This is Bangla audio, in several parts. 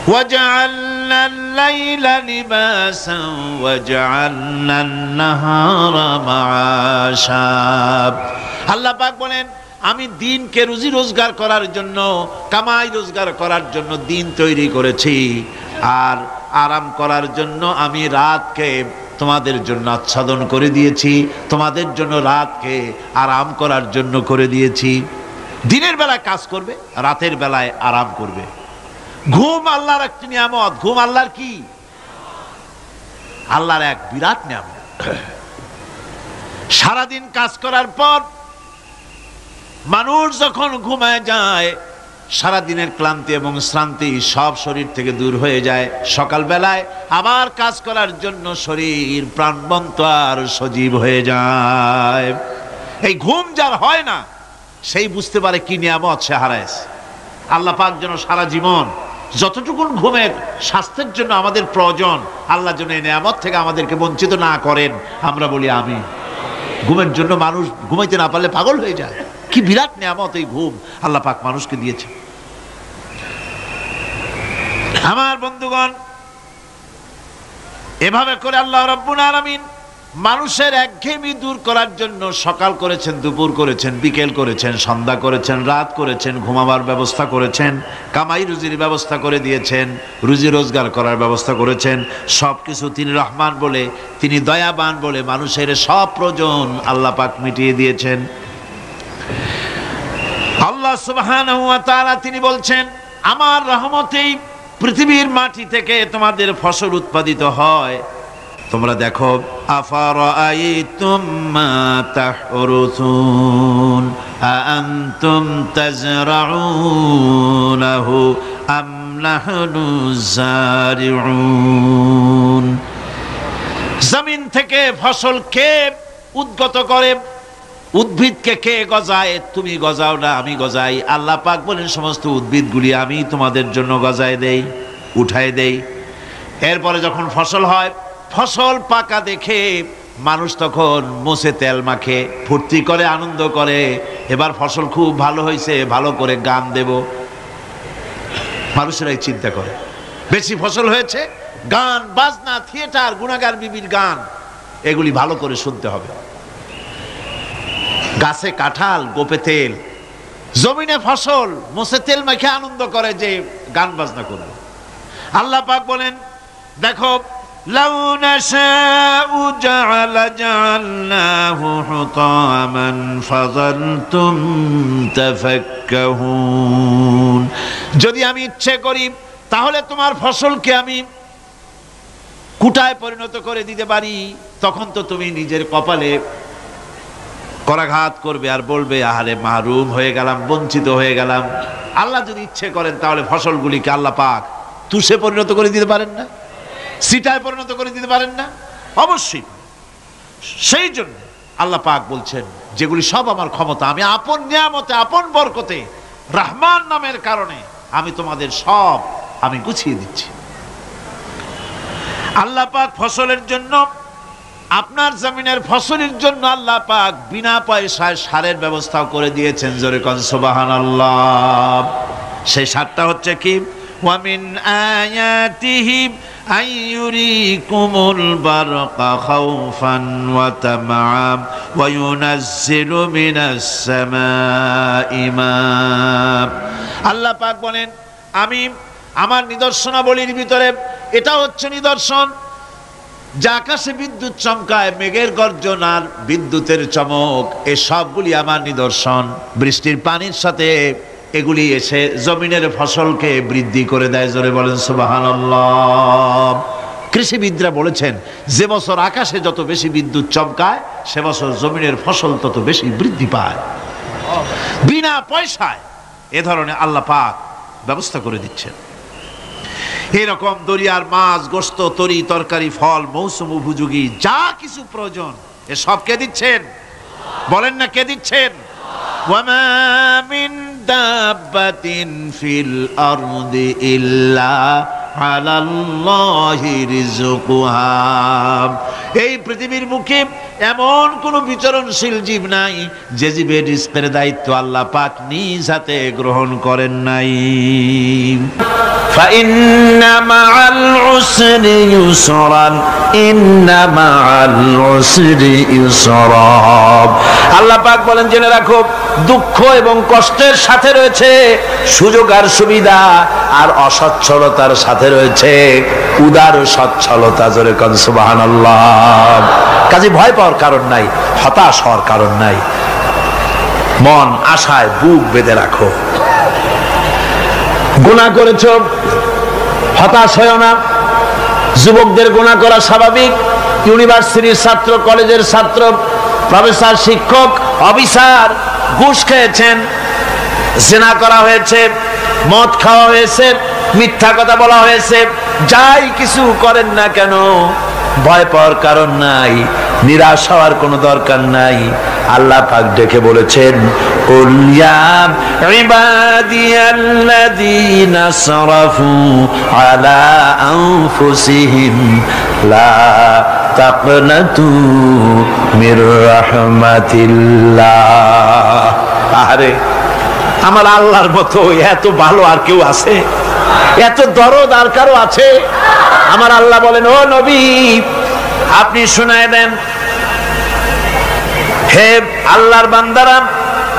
وجعلنا الليل لباسا وجعلنا النهار معاشا। আল্লাহ পাক বলেন আমি দিনকে রুজি রোজগার করার জন্য, কামাই রোজগার করার জন্য দিন তৈরি করেছি, আর আরাম করার জন্য আমি রাতকে তোমাদের জন্য আচ্ছাদন করে দিয়েছি, তোমাদের জন্য রাতকে আরাম করার জন্য করে দিয়েছি। দিনের বেলায় কাজ করবে, রাতের বেলায় আরাম করবে। ঘুম আল্লাহর একটি নিয়ামত। ঘুম আল্লাহর কি? আল্লাহর এক বিরাট নিয়ামত। সারাদিন কাজ করার পর মানুষ যখন ঘুমায় যায়, সারাদিনের ক্লান্তি এবং শ্রান্তি সব শরীর থেকে দূর হয়ে যায়। সকালবেলায় আবার কাজ করার জন্য শরীর প্রাণবন্ত আর সজীব হয়ে যায়। এই ঘুম যার হয় না, সেই বুঝতে পারে কি নিয়ামত সে হারাইছে। আল্লাহ পাক যেন সারা জীবন যতটুকুন ঘুমের স্বাস্থ্যের জন্য আমাদের প্রয়োজন, আল্লাহ যেন এই নিয়ামত থেকে আমাদেরকে বঞ্চিত না করেন। আমরা বলি আমিন। ঘুমের জন্য মানুষ ঘুমাইতে না পারলে পাগল হয়ে যায়। কি বিরাট নিয়ামত এই ঘুম আল্লাহ পাক মানুষকে দিয়েছে। আমার বন্ধুগণ, এভাবে করে আল্লাহ রাব্বুল আলামিন মানুষের একঘেয়েমি দূর করার জন্য সকাল করেছেন, দুপুর করেছেন, বিকেল করেছেন, সন্ধ্যা করেছেন, রাত করেছেন, ঘুমাবার ব্যবস্থা করেছেন, কামাই রুজির ব্যবস্থা করে দিয়েছেন, রুজি রোজগার করার ব্যবস্থা করেছেন। সবকিছু তিনি রহমান বলে, তিনি দয়াবান বলে মানুষের সব প্রয়োজন আল্লাহ পাক মিটিয়ে দিয়েছেন। আল্লাহ সুবহানাহু ওয়া তাআলা তিনি বলছেন, আমার রহমতেই পৃথিবীর মাটি থেকে তোমাদের ফসল উৎপাদিত হয়। তোমরা দেখো, আফারাআইতুম মা তাহরুসুন আআনতুম তাজরাউনাহু আম নাহনু যারিউন। জমিন থেকে ফসল কে উদ্গত করে? উদ্ভিদকে কে গজায়? তুমি গজাও না, আমি গজাই। আল্লাহ পাক বলেন সমস্ত উদ্ভিদগুলি আমি তোমাদের জন্য গজায় দেই, উঠায় দেই। এরপরে যখন ফসল হয়, ফসল পাকা দেখে মানুষ তখন মুছে তেল মাখে, ফুর্তি করে, আনন্দ করে। এবার ফসল খুব ভালো হয়েছে, ভালো করে গান দেব। মানুষেরাই চিন্তা করে, বেশি ফসল হয়েছে, গান বাজনা, থিয়েটার, গুণাগার বিবির গান, এগুলি ভালো করে শুনতে হবে। গাছে কাঁঠাল, গোপে তেল, জমিনে ফসল, মুছে তেল মাখে আনন্দ করে যে গান বাজনা করবে। আল্লাহ পাক বলেন, দেখো, লাউ নাশাউ জাআলনাহু হুতামান ফাযালতুম তাফাক্কাহুন। যদি আমি ইচ্ছে করি তাহলে তোমার ফসলকে আমি কুটায় পরিণত করে দিতে পারি। তখন তো তুমি নিজের কপালে করাঘাত করবে আর বলবে, আহারে মাহরুম হয়ে গেলাম, বঞ্চিত হয়ে গেলাম। আল্লাহ যদি ইচ্ছে করেন তাহলে ফসলগুলিকে আল্লাহ পাক তুষে পরিণত করে দিতে পারেন না? সিটায় পরিণত করে দিতে পারেন না? অবশ্যই। সেই জন্য আল্লাহ পাক বলছেন, যেগুলি সব আমার ক্ষমতা, আমি আপন নিয়ামতে, আপন বরকতে, রহমান নামের কারণে আমি তোমাদের সব আমি গুছিয়ে দিচ্ছি। আল্লাহ পাক ফসলের জন্য, আপনার জমিনের ফসলের জন্য আল্লাহ পাক বিনা পয়সায় সারের ব্যবস্থাও করে দিয়েছেন। জোরে কোন সুবহানাল্লাহ। সেই সারটা হচ্ছে কি? ওয়া মিন আয়াতিহি আইয়ুরিকুমুল বারকা খাউফান ওয়া তামআম ওয়া ইউনাজ্জিলু মিনাস সামাই মা। আল্লাহ পাক বলেন, আমি আমার নিদর্শনাবলীর ভিতরে এটা হচ্ছে নিদর্শন, যে আকাশে বিদ্যুৎ চমকায়, মেঘের গর্জন আর বিদ্যুতের চমক, এ সবগুলি আমার নিদর্শন। বৃষ্টির পানির সাথে এগুলি এসে জমিনের ফসলকে বৃদ্ধি করে দেয়। জোরে বলেন সুবহানাল্লাহ। কৃষিবিদরা বলেছেন, যে বছর আকাশে যত বেশি বিদ্যুৎ চমকায়, সে বছর জমিনের ফসল তত বেশি বৃদ্ধি পায়। বিনা পয়সায় এ ধরনের আল্লাহ পাক ব্যবস্থা করে দিচ্ছেন। এরকম দরিয়ার মাছ, গোশত, তরি তরকারি, ফল, মৌসুম উপযোগী যা কিছু প্রয়োজন, এ সব কে দিচ্ছেন? বলেন না, কে দিচ্ছেন? ওয়ামা মিন দাব্বাতিন ফিল আরদি ইল্লা আলাল্লাহি রিজকুহা। এই পৃথিবীর মুখে এমন কোন বিচরণশীল জীব নাই যে জীবের রিজকের দায়িত্ব আল্লাহ পাক নিজ হাতে গ্রহণ করেন নাই। ফাইন্না মাআল উসরি ইউসরান, ইন্না মাআল উসরি ইউসরা। আল্লাহ পাক বলেন, জেনে রাখো দুঃখ এবং কষ্টের সাথে রয়েছে সুযোগ আর সুবিধা, আর অসচ্ছলতার সাথে রয়েছে উদার সচ্ছলতা। জোরে কোন সুবহানাল্লাহ। কাজে ভয় পাওয়ার কারণ নাই, হতাশ হওয়ার কারণ নাই। মন আশায় বুক বেঁধে রাখো। গুনাহ করেছো, হতাশ হয়ো না। যুবকদের গুনাহ করা স্বাভাবিক। ইউনিভার্সিটির ছাত্র, কলেজের ছাত্র, প্রফেসর, শিক্ষক, অফিসার ঘুষ খেয়েছেন, জিনা করা হয়েছে, মদ খাওয়া হয়েছে, মিথ্যা কথা বলা হয়েছে, যাই কিছু করেন না কেন ভয় পাওয়ার কারণ নাই, নিরাশ হওয়ার কোনো দরকার নাই। আল্লাহ পাক ডেকে বলেছেন, কুল ইয়া ইবাদিয়াল্লাযীনা আসরাফু আলা আনফুসিহিম লা তাকনাতু মির রাহমাতিল্লাহ। আরে আমার আল্লাহর মতো এত ভালো আর কেউ আছে? এত দরদ আর কারো আছে? আমার আল্লাহ বলেন, ও নবী আপনি শুনায় দেন, হে আল্লাহর বান্দারা,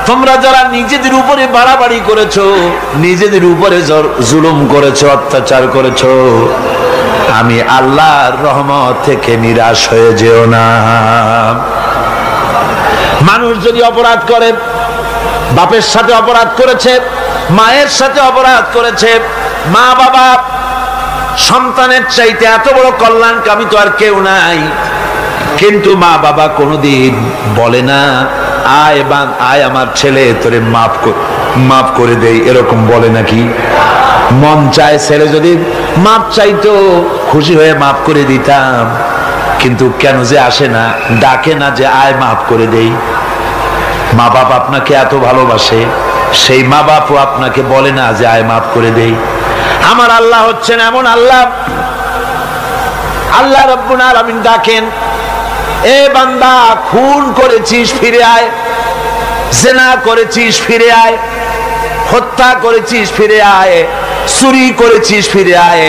তোমরা যারা নিজেদের উপরে বাড়াবাড়ি করেছো, নিজেদের উপরে জুলুম করেছো, অত্যাচার করেছো, আমি আল্লাহর রহমত থেকে নিরাশ হয়ে যেও না। মানুষ যদি অপরাধ করে, বাপের সাথে অপরাধ করেছে, মায়ের সাথে অপরাধ করেছে, মা বাবা সন্তানের চাইতে এত বড় কল্যাণকামী তো আর কেউ নাই, কিন্তু মা বাবা কোনোদিন বলে না আয় আমার ছেলে তোরে মাফ করে দেই, এরকম বলে নাকি? মন চায় ছেলে যদি মাপ চাইতো, খুশি হয়ে মাফ করে দিতাম, কিন্তু কেন যে আসে না, ডাকে না যে আয় মাফ করে দেই। মা বাপ আপনাকে এত ভালোবাসে, সেই মা বাপও আপনাকে বলে না যে আয় মাফ করে দেই। আমার আল্লাহ হচ্ছেন এমন আল্লাহ, আল্লাহ রাব্বুল আলামিন ডাকেন, এ বান্দা খুন করেছিস ফিরে আয়, জিনা করেছিস ফিরে আয়, হত্যা করেছিস ফিরে আয়, চুরি করেছিস ফিরে আয়,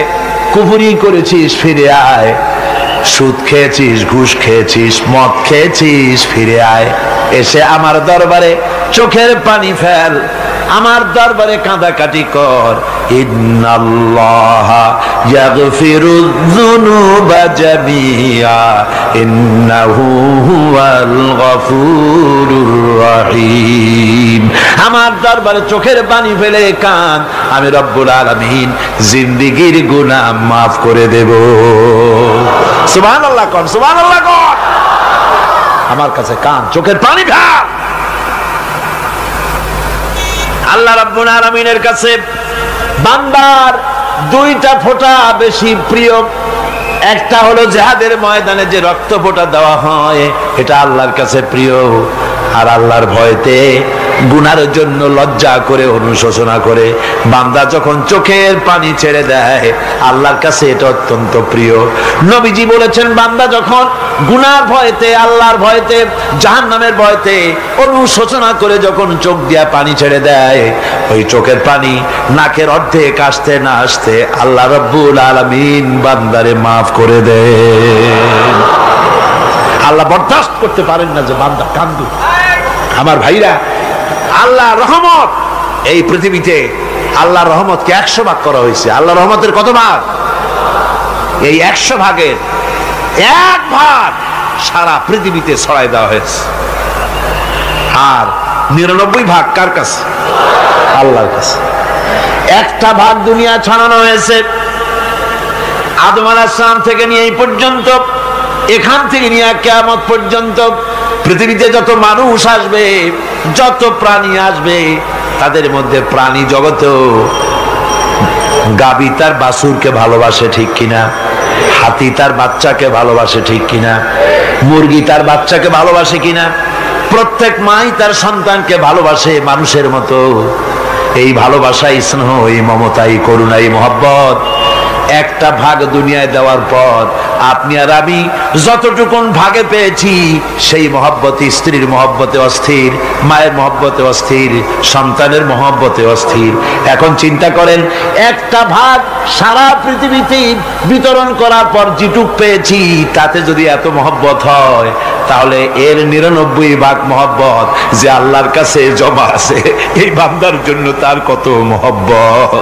কুফরি করেছিস ফিরে আয়, সুদ খেয়েছিস, ঘুষ খেয়েছিস, মদ খেয়েছিস ফিরে আয়, এসে আমার দরবারে চোখের পানি ফেল, আমার দরবারে কাঁদাকাটি কর। ইন্নাল্লাহা ইয়াগফিরুয যুনুবা জামিআ ইন্নাহু হুয়াল গফুরুর রহিম। আমার দরবারে চোখের পানি ফেলে কান, আমি রব্বুল আলামিন জিন্দেগীর গুনাহ মাফ করে দেব। সুবহানাল্লাহ কোন, সুবহানাল্লাহ কোন। আমার কাছে কান, চোখের পানি ফেল। আল্লাহ রাব্বুল আলামিনের কাছে বান্দার দুইটা ফোঁটা বেশি প্রিয়। একটা হলো জিহাদের ময়দানে যে রক্ত ফোঁটা দেওয়া হয়, এটা আল্লাহর কাছে প্রিয়। আর আল্লাহর ভয়তে গুনার জন্য লজ্জা করে, অনুশোচনা করে বান্দা যখন চোখের পানি ছেড়ে দেয়, আল্লাহর কাছে এটা অত্যন্ত প্রিয়। নবীজি বলেছেন, বান্দা যখন গুনার ভয়তে, আল্লাহর ভয়তে, জাহান্নামের ভয়তে অনুশোচনা করে যখন চোখ দিয়া পানি ছেড়ে দেয়, ওই চোখের পানি নাকের অর্ধেক আসতে না আসতে আল্লাহ রাব্বুল আলামিন বান্দারে মাফ করে দেন। আল্লাহ বরদাস্ত করতে পারেন না যে বান্দা কান্দু। আমার ভাইরা, আল্লাহ রহমত, এই পৃথিবীতে আল্লাহর রহমতকে 100 ভাগ করা হয়েছে। আল্লাহ রহমতের কত ভাগ? এই 100 ভাগের 1 ভাগ সারা পৃথিবীতে ছড়াই দেওয়া হয়েছে। আর 99 ভাগ কার কাছে? আল্লাহর কাছে। একটা ভাগ দুনিয়া ছড়ানো হয়েছে আদম আলাইহিস সালাম থেকে নিয়ে এই পর্যন্ত, এখান থেকে নিয়ে কিয়ামত পর্যন্ত পৃথিবীতে যত মানুষ আসবে, যত প্রাণী আসবে, তাদের মধ্যে প্রাণী জগতেও গাবি তার বাছুরকে ভালোবাসে ঠিক কিনা, হাতি তার বাচ্চাকে ভালোবাসে ঠিক কিনা, মুরগি তার বাচ্চাকে ভালোবাসে কিনা, প্রত্যেক মাই তার সন্তানকে ভালোবাসে মানুষের মতো। এই ভালোবাসা, স্নেহ, এই মমতা, এই করুণা, এই মহব্বত একটা ভাগ দুনিয়ায় দেওয়ার পর আপনি আর আমি যতটুকুন ভাগে পেয়েছি সেই মহব্বতে, স্ত্রীর মহব্বতে অস্থির, মায়ের মহব্বতে অস্থির, সন্তানের মহব্বতে অস্থির। এখন চিন্তা করেন, একটা ভাগ সারা পৃথিবীতে বিতরণ করার পর যেটুক পেয়েছি তাতে যদি এত মহব্বত হয়, তাহলে এর 99 ভাগ মহব্বত যে আল্লাহর কাছে জমা আছে, এই বান্দার জন্য তার কত মহব্বত,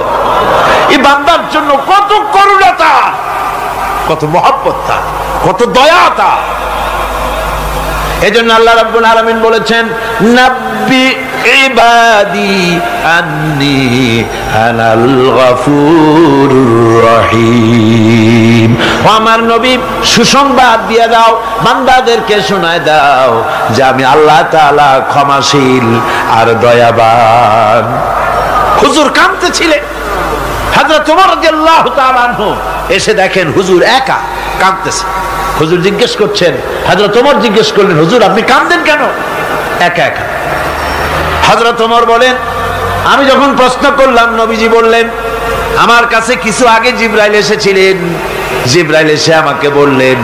এই বান্দার জন্য কত করুণতা, কত মহব্বত, কত দয়াতা। এজন্য আল্লাহ রাব্বুল আলামিন বলেছেন, নাব্বি ইবাদি আন্নী আনাল গফুরুর রহিম। ও আমার নবী, সুসংবাদ দিয়ে দাও, বান্দাদেরকে শোনায় দাও যে আমি আল্লাহ তাআলা ক্ষমাশীল আর দয়াবান। হুজুর কাঁদতেছিলেন, হযরত ওমর রাদিয়াল্লাহু তাআলা আনহু এসে দেখেন হুজুর একা কাঁদতেছে। হুজুর জিজ্ঞেস করছেন, হযরত ওমর জিজ্ঞেস করলেন, হুজুর আপনি কাঁদেন কেন একা একা? হযরত ওমর বলেন, আমি যখন প্রশ্ন করলাম নবীজি বললেন, আমার কাছে কিছু আগে জিবরাইল এসেছিলেন, জিবরাইল এসে আমাকে বললেন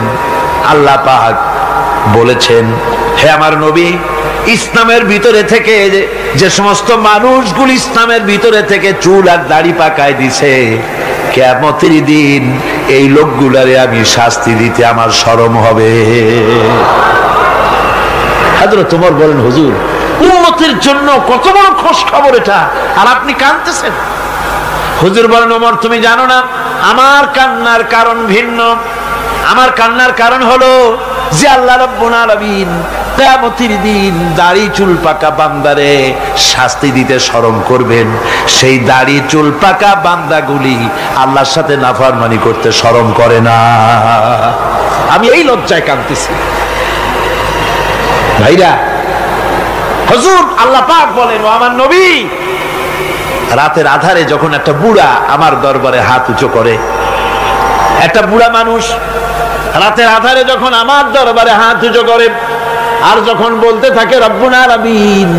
আল্লাহ পাক বলেছেন, হে আমার নবী, ইসলামের ভিতরে থেকে যে সমস্ত মানুষগুলো ইসলামের ভিতরে থেকে চুল আর দাড়ি পাকায় দিছে, কিয়ামতের দিন এই লোকগুলারে আমি শাস্তি দিতে আমার শরম হবে। হযরত ওমর বলেন, হুজুর উম্মতের জন্য কত বড় খোশ খবর এটা, আর আপনি কাঁদতেছেন। হুজুর বলেন, ওমর তুমি জানো না আমার কান্নার কারণ ভিন্ন। আমার কান্নার কারণ হলো যে আল্লাহ রাব্বুল আলামিন কিয়ামতের দিন দাড়ি চুল পাকা বান্দারে শাস্তি দিতে শরম করবেন, সেই দাড়ি চুল পাকা বান্দাগুলি আল্লাহর সাথে নাফরমানি করতে শরম করে না। আমি এই লজ্জায় কাঁদতেছি। ভাইরা, হুজুর আল্লাহ পাক বলেন, ও আমার নবী, রাতের আধারে যখন একটা বুড়া আমার দরবারে হাত উঁচু করে, একটা বুড়া মানুষ রাতের আধারে যখন আমার দরবারে হাত উঁচু করে আর যখন বলতে থাকে, রব্বুল আলামিন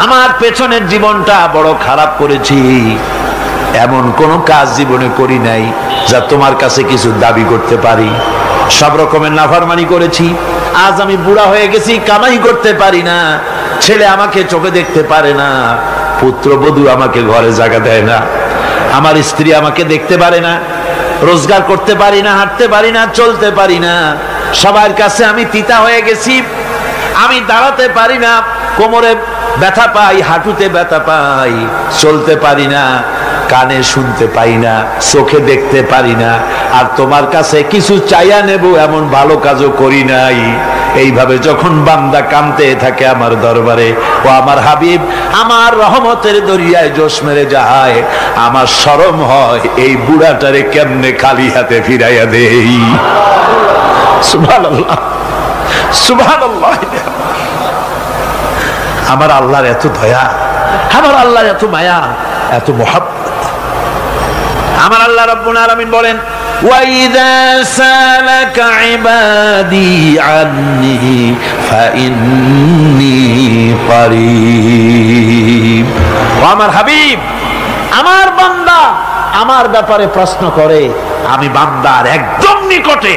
আমার পেছনের জীবনটা বড় খারাপ করেছি, এমন কোন কাজ জীবনে করি নাই যা তোমার কাছে কিছু দাবি করতে পারি, সব রকমের নাফরমানি করেছি, আজ আমি বুড়া হয়ে গেছি, কামাই করতে পারি না, ছেলে আমাকে চোখে দেখতে পারে না, পুত্রবধূ আমাকে ঘরে জায়গা দেয় না, আমার স্ত্রী আমাকে দেখতে পারে না, রোজগার করতে পারি না, হাঁটতে পারি না, চলতে পারি না, সবার কাছে আমি তিতা হয়ে গেছি, আমি দাঁড়াতে পারি না, কোমরে ব্যথা পাই, হাঁটুতে ব্যথা পাই, চলতে পারি না, কানে শুনতে পাই না, চোখে দেখতে পারি না, আর তোমার কাছে কিছু চাইয়া নেব এমন ভালো কাজও করি নাই। এইভাবে যখন বান্দা কাঁদতে থাকে আমার দরবারে, ও আমার হাবিব আমার রহমতের দরিয়ায় জোশ মেরে যায়, আমার শরম হয় এই বুড়াটারে কেমনে খালি হাতে ফিরাইয়া দেই। সুবহানাল্লাহ, সুবহানাল্লাহ। আমার আল্লাহর এত দয়া, আমার আল্লাহর এত মায়া, এত মহব্বত। আমার আল্লাহ রাব্বুল আলামিন বলেন, وَإِذَا سَأَلَكَ عِبَادِي عَنِّي فَإِنِّي قَرِيبٌ। আমার হাবিব, আমার বান্দা আমার ব্যাপারে প্রশ্ন করে, আমি বান্দার একদম নিকটে।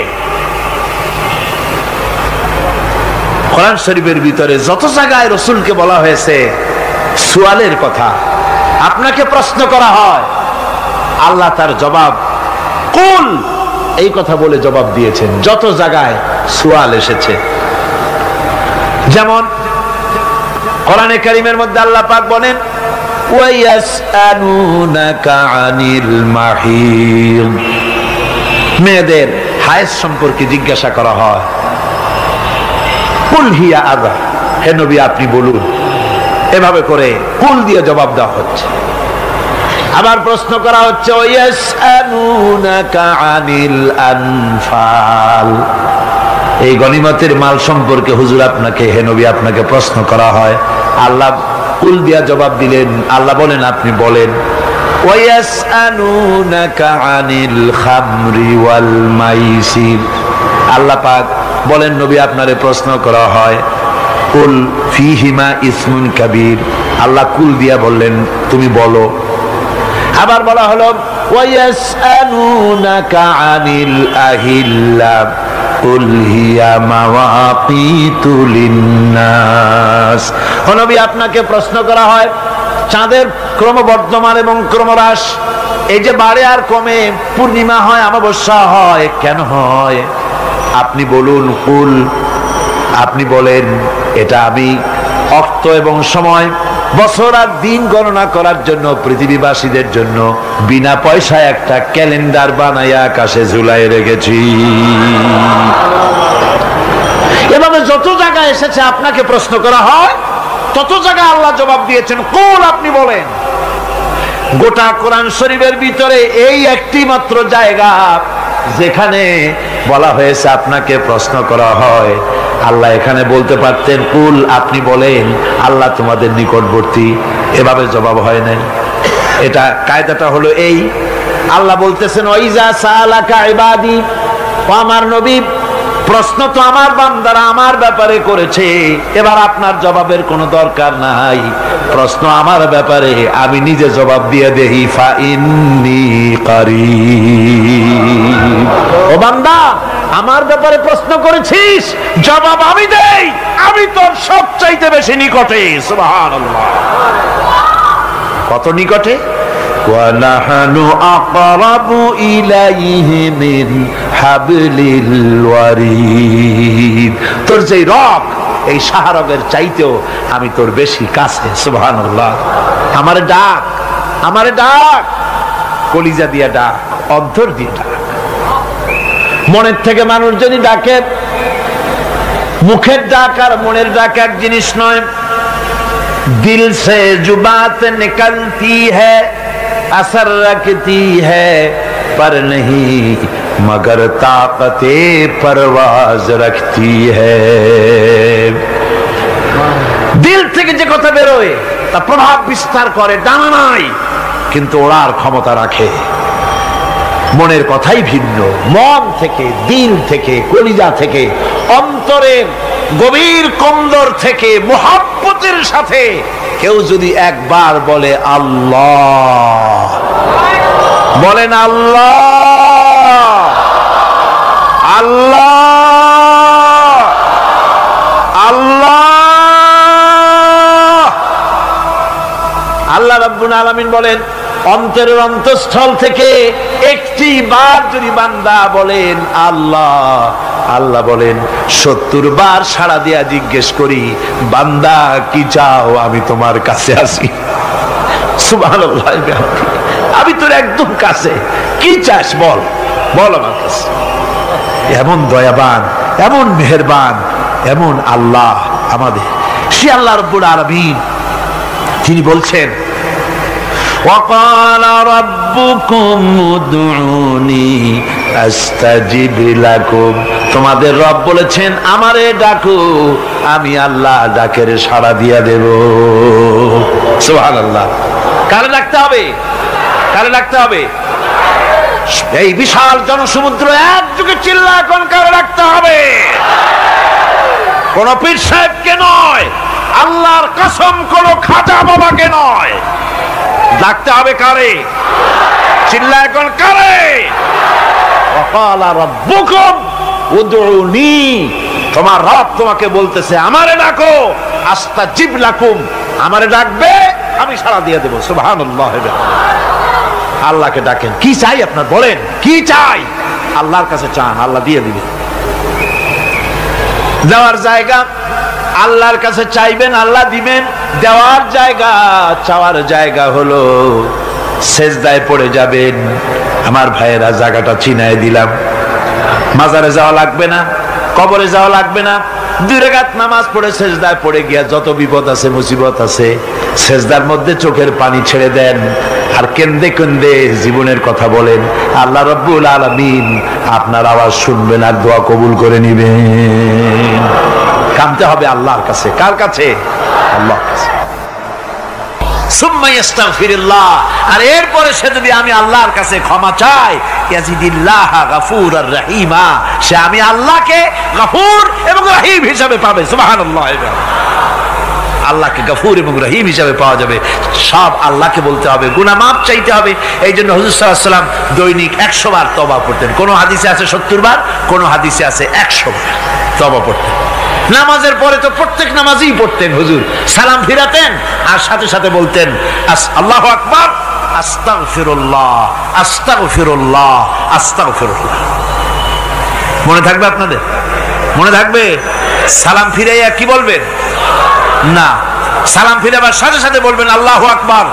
কোরআন শরীফের ভিতরে যত জায়গায় রাসূলকে বলা হয়েছে সুয়ালের কথা, আপনাকে প্রশ্ন করা হয়, আল্লাহ তার জবাব কুল এই কথা বলে জবাব দিয়েছেন। যত জায়গায় সুয়াল এসেছে, যেমন কোরআনে কারীমের মধ্যে আল্লাহ পাক বলেন, ওয়ায়াসআলুনাকা আনিল মাহিদ, মেয়েদের হায়েজ সম্পর্কে জিজ্ঞাসা করা হয়, কুল হিয়া আযা, হে নবী আপনি বলুন। এভাবে করে কুল দিয়ে জবাব দেওয়া হচ্ছে। আবার প্রশ্ন করা হচ্ছে, ওয়ায়াসআলুনাকা আনিল আনফাল, এই গনিমতের মাল সম্পর্কে হুজুর আপনাকে, হে নবী আপনাকে প্রশ্ন করা হয়। আল্লাহ কুল দিয়া জবাব দিলেন, আল্লাহ বলেন আপনি বলেন। ওয়ায়াসআলুনাকা আনিল খামরি ওয়াল মাইসির, আল্লাহ পাক বলেন নবী আপনারে প্রশ্ন করা হয়, কুল ফীহিমা ইসমুন কাবীর, আল্লাহ কুল দিয়া বললেন তুমি বলো। আবার বলা হলো ওয়ায়াসআলুনাকা আনিল আহিল্লা কুল হিয়া মাওয়াকিতু লিন্নাস। ও নবী, আপনাকে প্রশ্ন করা হয় চাঁদের ক্রমবর্ধমান এবং ক্রমহ্রাস, এই যে বাড়ে আর কমে, পূর্ণিমা হয় অমাবস্যা হয়, কেন হয়? আপনি বলুন, কুল, আপনি বলেন, এটা আমি অর্থ এবং সময়, বছর আর দিন গণনা করার জন্য পৃথিবীবাসীদের জন্য বিনা পয়সায় একটা ক্যালেন্ডার বানাইয়া আকাশে ঝুলাই রেখেছি। এভাবে যত জায়গায় এসেছে আপনাকে প্রশ্ন করা হয়, তত জায়গায় আল্লাহ জবাব দিয়েছেন, কুল, আপনি বলেন। গোটা কোরআন শরীফের ভিতরে এই একটি মাত্র জায়গা যেখানে বলা হয়েছে আপনাকে প্রশ্ন করা হয়। আল্লাহ এখানে বলতে পারতেন, কুল, আপনি বলেন, আল্লাহ তোমাদের নিকটবর্তী, এভাবে জবাব হয় নাই। এটা কায়দাটা হলো এই, আল্লাহ বলতেছেন, ওয়াইজা সালাকা ইবাদি, ও আমার নবী, প্রশ্ন তো আমার বান্দারা আমার ব্যাপারে করেছে, এবার আপনার জবাবের কোনো দরকার নাই। প্রশ্ন আমার ব্যাপারে, আমি নিজে জবাব দিয়ে দেই, ফা ইন্নী কারীব। ও বান্দা, আমার ব্যাপারে প্রশ্ন করেছিস, জবাব আমি দেই, আমি তোর সবচাইতে বেশি নিকটে। সুবহানাল্লাহ। কত নিকটে? ওয়ানাহানু আকরাবু ইলাইহি মিন হাবলিল ওয়ারিদ। তোর যে রগ, এই শাহরগের চাইতেও আমি তোর বেশি কাছে। সুবহানাল্লাহ। আমারে ডাক, আমারে ডাক, কলিজা দিয়া ডাক, অন্তর দিয়ে ডাক। মনের থেকে মানুষ যদি ডাকে, মুখের ডাক আর মনের ডাক এক জিনিস নয়। দিল সে জুবাত নিকলতি হ্যায়, असर रखती है पर नहीं मगर ताकते परवाज रखती है। দিল থেকে যে কথা বেরোয় তা প্রভাব বিস্তার করে, ডানা নাই কিন্তু ওড়ার ক্ষমতা রাখে। মনের কথাই ভিন্ন। মন থেকে, দিল থেকে, কলিজা থেকে, অন্তরের গভীর কন্দর থেকে মুহাব্বতের সাথে কেউ যদি একবার বলে আল্লাহ, বলেন আল্লাহ, আল্লাহ, আল্লাহ। আল্লাহ রাব্বুল আলামিন বলেন, অন্তরের অন্তঃস্থল থেকে একটি বার যদি বান্দা বলেন আল্লাহ, আল্লাহ বলেন 70 বার সাড়া দিয়া জিজ্ঞেস করি, বান্দা কি চাও, আমি তোমার কাছে আসি। সুবহানাল্লাহ। আমি তোর একদম কাছে, কি চাস বল, বল আমার কাছে। এমন দয়াবান, এমন মেহেরবান, এমন আল্লাহ আমাদের। সে আল্লাহ রাব্বুল আলামিন, তিনি বলছেন, وقال ربكم ادعوني استجب لكم। তোমাদের রব বলেছেন, আমারে ডাকো, আমি আল্লাহ ডাকের সাড়া দিয়া দেব। সুবহানাল্লাহ। কারে ডাকতে হবে? কারে ডাকতে হবে? এই বিশাল জনসমুদ্র একযোগে চিল্লা এখন কারে ডাকতে হবে? কোন পীর সাহেবকে নয়, আল্লাহর কসম কোন খাজা বাবাকে নয়, ডাকতে হবে কারে? চিল্লা এখন কারে? ওয়াকালা রাব্বুকুম উদউনি, তোমার রব তোমাকে বলতেছে আমারে ডাকো, আস্তাজিব লাকুম, আমারে ডাকবে, আমি সাড়া দিয়ে দেব। সুবহানাল্লাহ। আল্লাহকে ডাকেন, কি চাই আপনার বলেন, কি চাই? আল্লাহর কাছে চান, আল্লাহ দিয়ে দিবে। দেওয়ার জায়গা আল্লাহর কাছে চাইবেন, আল্লাহ দিবেন। দেওয়ার জায়গা, চাওয়ার জায়গা হলো সেজদায় পড়ে যাবেন। আমার ভাইয়েরা, জায়গাটা চিনায় দিলাম। মাজারে যাওয়া লাগবে না, কবরে যাওয়া লাগবে না। 2 রাকাত নামাজ পড়ে সেজদায় পড়ে গিয়া যত বিপদ আছে, মুসিবত আছে, সেজদার মধ্যে চোখের পানি ছেড়ে দেন আর কেন্দে কেন্দে জীবনের কথা বলেন। আল্লাহ রাব্বুল আলামিন আপনার আওয়াজ শুনবেন আর দোয়া কবুল করে নিবেন। কামতে হবে আল্লাহর কাছে। কার কাছে? আল্লাহর কাছে। সুম্মা ইস্তাগফিরুল্লাহ, আর এরপরে সে যদি আমি আল্লাহর কাছে ক্ষমা চাই, ইয়াজিদিল্লাহ গফুরার রহিমা, সে আমি আল্লাহকে গফুর এবং রহিম হিসাবে পাবে। সুবহানাল্লাহ। আল্লাহকে গফুর এবং রহিম হিসাবে পাওয়া যাবে। সব আল্লাহকে বলতে হবে, গুনাহ মাফ চাইতে হবে। এই জন্য হুজুর সাল্লাল্লাহু আলাইহি ওয়াসাল্লাম দৈনিক 100 বার তওবা পড়তেন। কোন হাদিসে আছে 70 বার, কোন হাদিসে আছে 100 বার তওবা পড়তেন। নামাজের পরে তো প্রত্যেক নামাজই পড়তেন হুজুর, সালাম ফিরাতেন আর সাথে সাথে বলতেন আল্লাহু আকবার, আস্তাগফিরুল্লাহ, আস্তাগফিরুল্লাহ, আস্তাগফিরুল্লাহ। মনে থাকবে আপনাদের? মনে থাকবে? সালাম ফিরাইয়া কি বলবেন? না, সালাম ফিরাবার সাথে সাথে বলবেন আল্লাহু আকবার,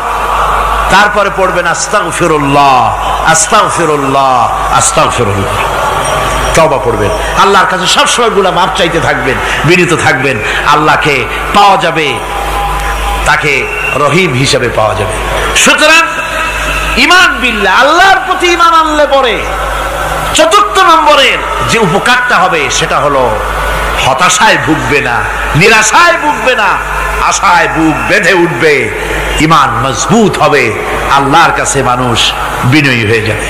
তারপরে পড়বেন আস্তাগফিরুল্লাহ, আস্তাগফিরুল্লাহ, আস্তাগফিরুল্লাহ। তওবা পড়বেন, আল্লাহর কাছে সবসময় গুনাহ মাফ চাইতে থাকবেন, বিনীত থাকবেন। আল্লাহকে পাওয়া যাবে, তাকে রহিম হিসেবে পাওয়া যাবে। সুতরাং ঈমান বিল্লাহ, আল্লাহর প্রতি ঈমান আনলে পরে চতুর্থ নম্বরের যে উপকারটা হবে সেটা হলো হতাশায় ভুগবে না, নিরাশায় ভুগবে না, আশায় বুক বেঁধে উঠবে, ঈমান মজবুত হবে, আল্লাহর কাছে মানুষ বিনয়ী হয়ে যাবে।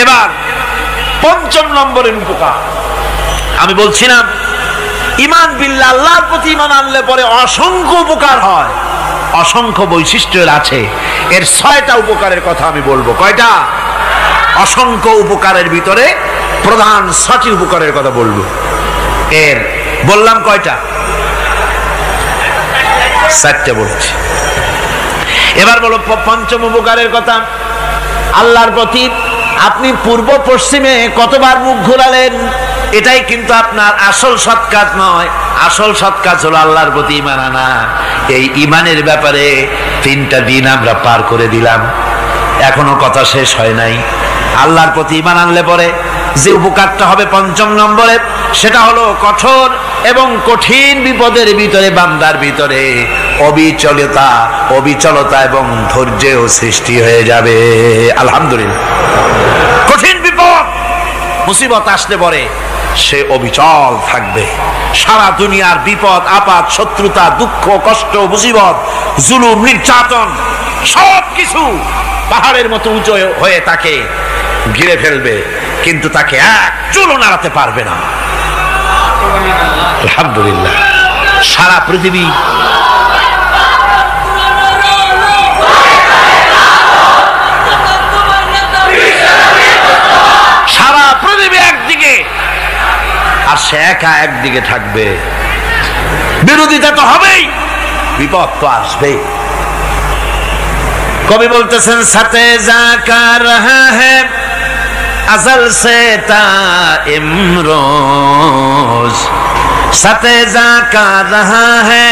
এবার পঞ্চম নম্বরের উপকার আমি বলছিলাম, ঈমান বিল্লাহ, আল্লাহর প্রতি ঈমান আনলে পরে অসংখ্য উপকার হয়, অসংখ্য বৈশিষ্ট্য আছে। এর 6টা উপকারের কথা আমি বলবো। কয়টা? অসংখ্য উপকারের ভিতরে প্রধান 6টি উপকারের কথা বলবো। এর বললাম কয়টা? 4টে বলেছি। এবার বলো পঞ্চম উপকারের কথা। আল্লাহর প্রতি আপনি পূর্ব পশ্চিমে কতবার মুখ ঘোরালেন, এটাই কিন্তু আপনার আসল সৎ কাজ নয়। আসল সৎ কাজ হলো আল্লাহর প্রতি ঈমান আনা। এই ঈমানের ব্যাপারে 3টা দিন আমরা পার করে দিলাম, এখনো কথা শেষ হয় নাই। আল্লাহর প্রতি ঈমান আনলে পরে যে উপকারটা হবে পঞ্চম নম্বরে, সেটা হলো কঠোর এবং কঠিন বিপদের ভিতরে বান্দার ভিতরে অবিচলতা এবং ধৈর্যের সৃষ্টি হয়ে যাবে। আলহামদুলিল্লাহ। কঠিন বিপদ মুসিবত আসলে পরে সে অবিচল থাকবে। সারা দুনিয়ার বিপদ আপদ, শত্রুতা, দুঃখ, কষ্ট, মুসিবত, জুলুম, নির্যাতন সবকিছু পাহাড়ের মতো উঁচু হয়ে তাকে ঘিরে ফেলবে, কিন্তু তাকে এক চুলও নাড়াতে পারবে না। আলহামদুলিল্লাহ। সারা পৃথিবী একদিকে আর সে একা একদিকে থাকবে। বিরোধিতা তো হবেই, বিপদ তো আসবেই। কবি বলতেছেন, সাথে জাকা রহা হ্যায় अज़ल से ता इमरोज, सतेजा का रहा है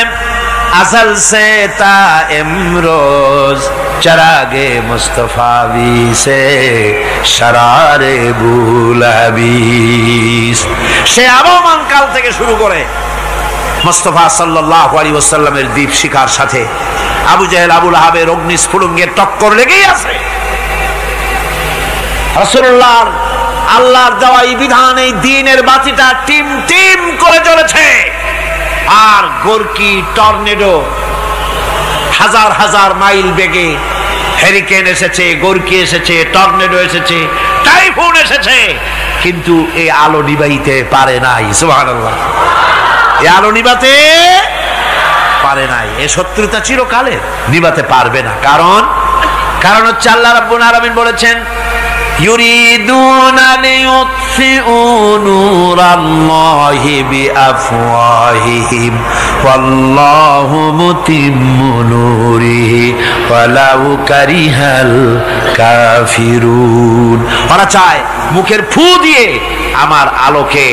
अज़ल से ता इमरोज, चरागे मुस्तफावी से शरारे बुलहबीस। সে আবহমান কাল থেকে শুরু করে মুস্তাফা সাল্লাল্লাহু আলাইহি ওয়াসাল্লামের দীপ শিখার সাথে আবু জাহেল, আবু লাহাবের অগ্নিস্ফুলিঙ্গের টক্কর লেগেই আছে। রাসূলুল্লাহ আল্লাহর দেওয়া এই বিধান, এই দ্বীনের বাতিটা টিম টিম করে জ্বলেছে। আর গোরকি, টর্নেডো, হাজার হাজার মাইল বেগে হেরিকেন এসেছে, গোরকি এসেছে, টর্নেডো এসেছে, টাইফুন এসেছে, কিন্তু এই আলো নিবাইতে পারে নাই। সুবহানাল্লাহ। এই আলো নিবাতে পারে নাই। এই শত্রুতা চিরকালের, নিবাতে পারবে না। কারণ হচ্ছে আল্লাহ রাব্বুল আলামিন বলেছেন, يريدون ليطفئوا نور الله بأفواههم والله متم نوره ولو كره الكافرون। ওরা চায় মুখের ফু দিয়ে আমার আলোকে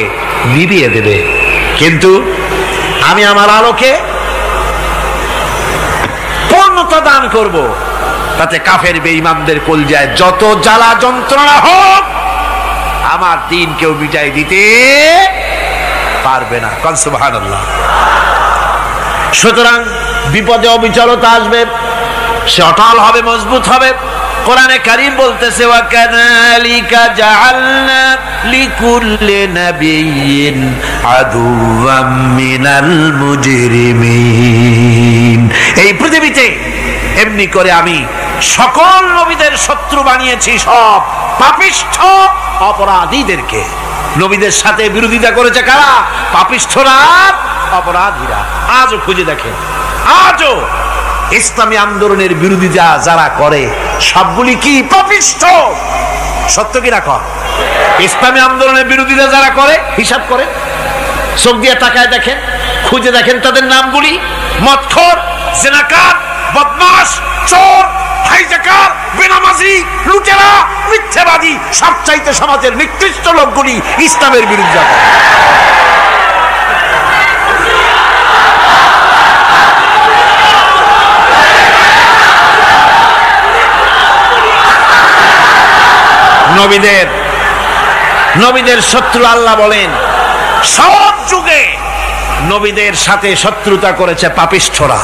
নিভিয়ে দেবে, কিন্তু আমি আমার আলোকে পূর্ণতা দান করব, তাতে কাফের বেঈমানদের কলজায় যত জ্বালা যন্ত্রণা হোক আমার দ্বীন কেউ মিটাই দিতে পারবে না। কোন সুবহানাল্লাহ। সুতরাং বিপদে অবিচলতা আসবে, সে অটল হবে, মজবুত হবে। কোরআনে কারীম বলতেছে, ওয়া কাযালিকা জাআলনা লিকুল্লি নাবিয়্যিন আদুওয়াম মিনাল মুজরিমিন। এই পৃথিবীতে এমনি করে আমি সকল নবীদের শত্রু বানিয়েছি, সব পাপিষ্ঠ অপরাধীদেরকে। নবীদের সাথে বিরোধিতা করেছে কারা? পাপিষ্ঠরা, অপরাধীরা। আজও খুঁজে দেখেন আজও ইসলামী আন্দোলনের বিরোধিতা যারা করে সবগুলি কি পাপিষ্ঠ? সত্য কি না কর? ইসলামী আন্দোলনের বিরোধিতা যারা করে হিসাব করে, চোখ দিয়ে তাকায় দেখেন, খুঁজে দেখেন তাদের নামগুলি। মদখোর, জিনাকার, বদমাশ, চোর, হাইজাকার, বেনামাজি, লুটেরা, মিথ্যাবাদী, সবচাইতে সমাজের নিকৃষ্ট লোকগুলি ইসলামের বিরুদ্ধে। নবীদের শত্রু আল্লাহ বলেন সব যুগে নবীদের সাথে শত্রুতা করেছে পাপিষ্ঠরা।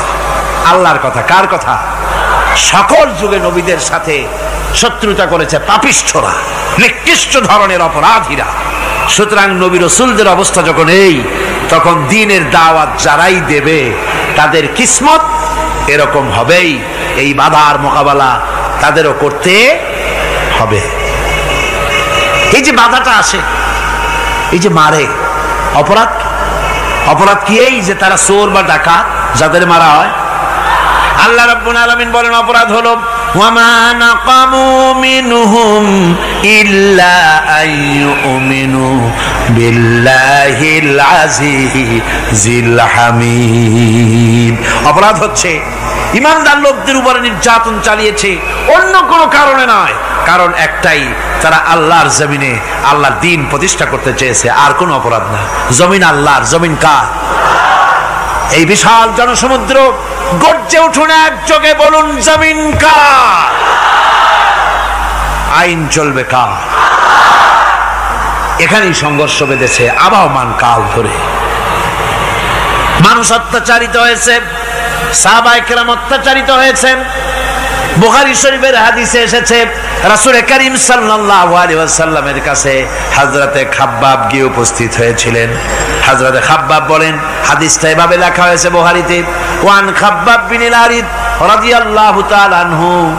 আল্লাহর কথা, কার কথা? সকল যুগে নবীদের সাথে শত্রুতা করেছে পাপিষ্ঠরা, নিকৃষ্ট ধরনের অপরাধীরা। সুতরাং নবী রাসূলদের অবস্থা যখন এই, তখন দ্বীনের দাওয়াত যারাই দেবে তাদের কিসমত এরকম হবেই। এই বাধার মোকাবেলা তাদেরও করতে হবে। এই যে বাধাটা আসে, এই যে মারে, অপরাধ কি? এই যে তারা চোর বা ডাকাত যাদের মারা হয়। আল্লাহ রাব্বুল আলামিন বলেন অপরাধ হলো ওয়ামা নাকামু মিনহুম ইল্লা আইয়ুমিনু বিল্লাহিল আজিজিল হামিদ। অপরাধ হচ্ছে ঈমানদার লোকদের উপরে নির্যাতন চালিয়েছে, অন্য কোনো কারণে নয়। কারণ একটাই, তারা আল্লাহর জমিনে আল্লাহর দ্বীন প্রতিষ্ঠা করতে চেয়েছে, আর কোনো অপরাধ না। জমিন আল্লাহর, জমিন কার? এই বিশাল জনসমুদ্র গর্জে উঠুন একযোগে, বলুন জমিন কার? আইন চলবে কার? এখানেই সংঘর্ষ বেঁধেছে আবহমান কাল ধরে। মানুষ অত্যাচারিত হয়েছে, সাহাবায়ে কেরাম অত্যাচারিত হয়েছেন। বুখারী শরীফের হাদিসে এসেছে রাসূল করিম সাল্লাল্লাহু আলাইহি ওয়াসাল্লামের কাছে হযরতে খাব্বাব গিয়ে উপস্থিত হয়েছিলেন। হযরতে খাব্বাব বলেন, হাদিসটা এভাবে লেখা হয়েছে বুখারীতে, ওয়ান খাব্বাব বিন আল-আরিদ রাদিয়াল্লাহু তাআলা আনহু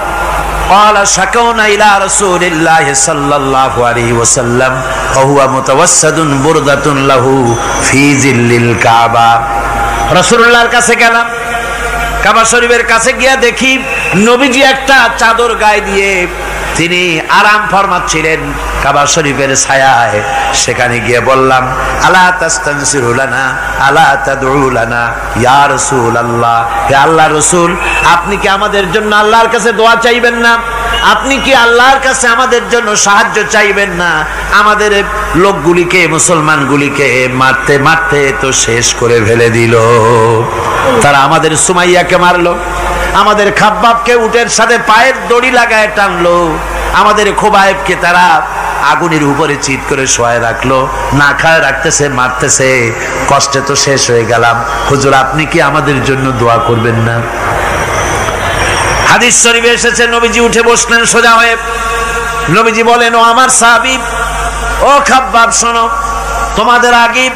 قال شكونا إلى رسول الله صلى الله عليه وسلم وهو متوسد بردة له في ظل الكعبة। রাসূলুল্লাহর কাছে গেলাম, কাবা শরীফের কাছে গিয়া দেখি নবীজি একটা চাদর গায়ে দিয়ে তিনি আরাম ফরমাচ্ছিলেন কাবা শরীফের ছায়ায়। সেখানে গিয়ে বললাম, আলা তাস্তানসিরু লানা আলা তাদউ লানা ইয়া রাসূলুল্লাহ, হে আল্লাহর রাসূল, আপনি কি আমাদের জন্য আল্লাহর কাছে দোয়া চাইবেন না? আপনি কি আল্লাহর কাছে আমাদের জন্য সাহায্য চাইবেন না? আমাদের লোকগুলিকে, মুসলমানগুলিকে মারতে মারতে তো শেষ করে ফেলে দিল। তারা আমাদের সুমাইয়াকে মারলো, আমাদের খাব্বাবকে উটের সাথে পায়ের দড়ি লাগায় টানলো, আমাদের খোবায়েবকে তারা আগুনের উপরে চিৎ করে শোয়ায় রাখলো, না খায় রাখতেছে, মারতেছে। কষ্টে তো শেষ হয়ে গেলাম, হুজুর আপনি কি আমাদের জন্য দোয়া করবেন না? হাদিস শরীফে এসেছে নবীজি উঠে বসলেন সোজা হয়ে। নবীজি বলেন, ও আমার সাহাবী, ও খাব্বাব শোনো, তোমাদের আগে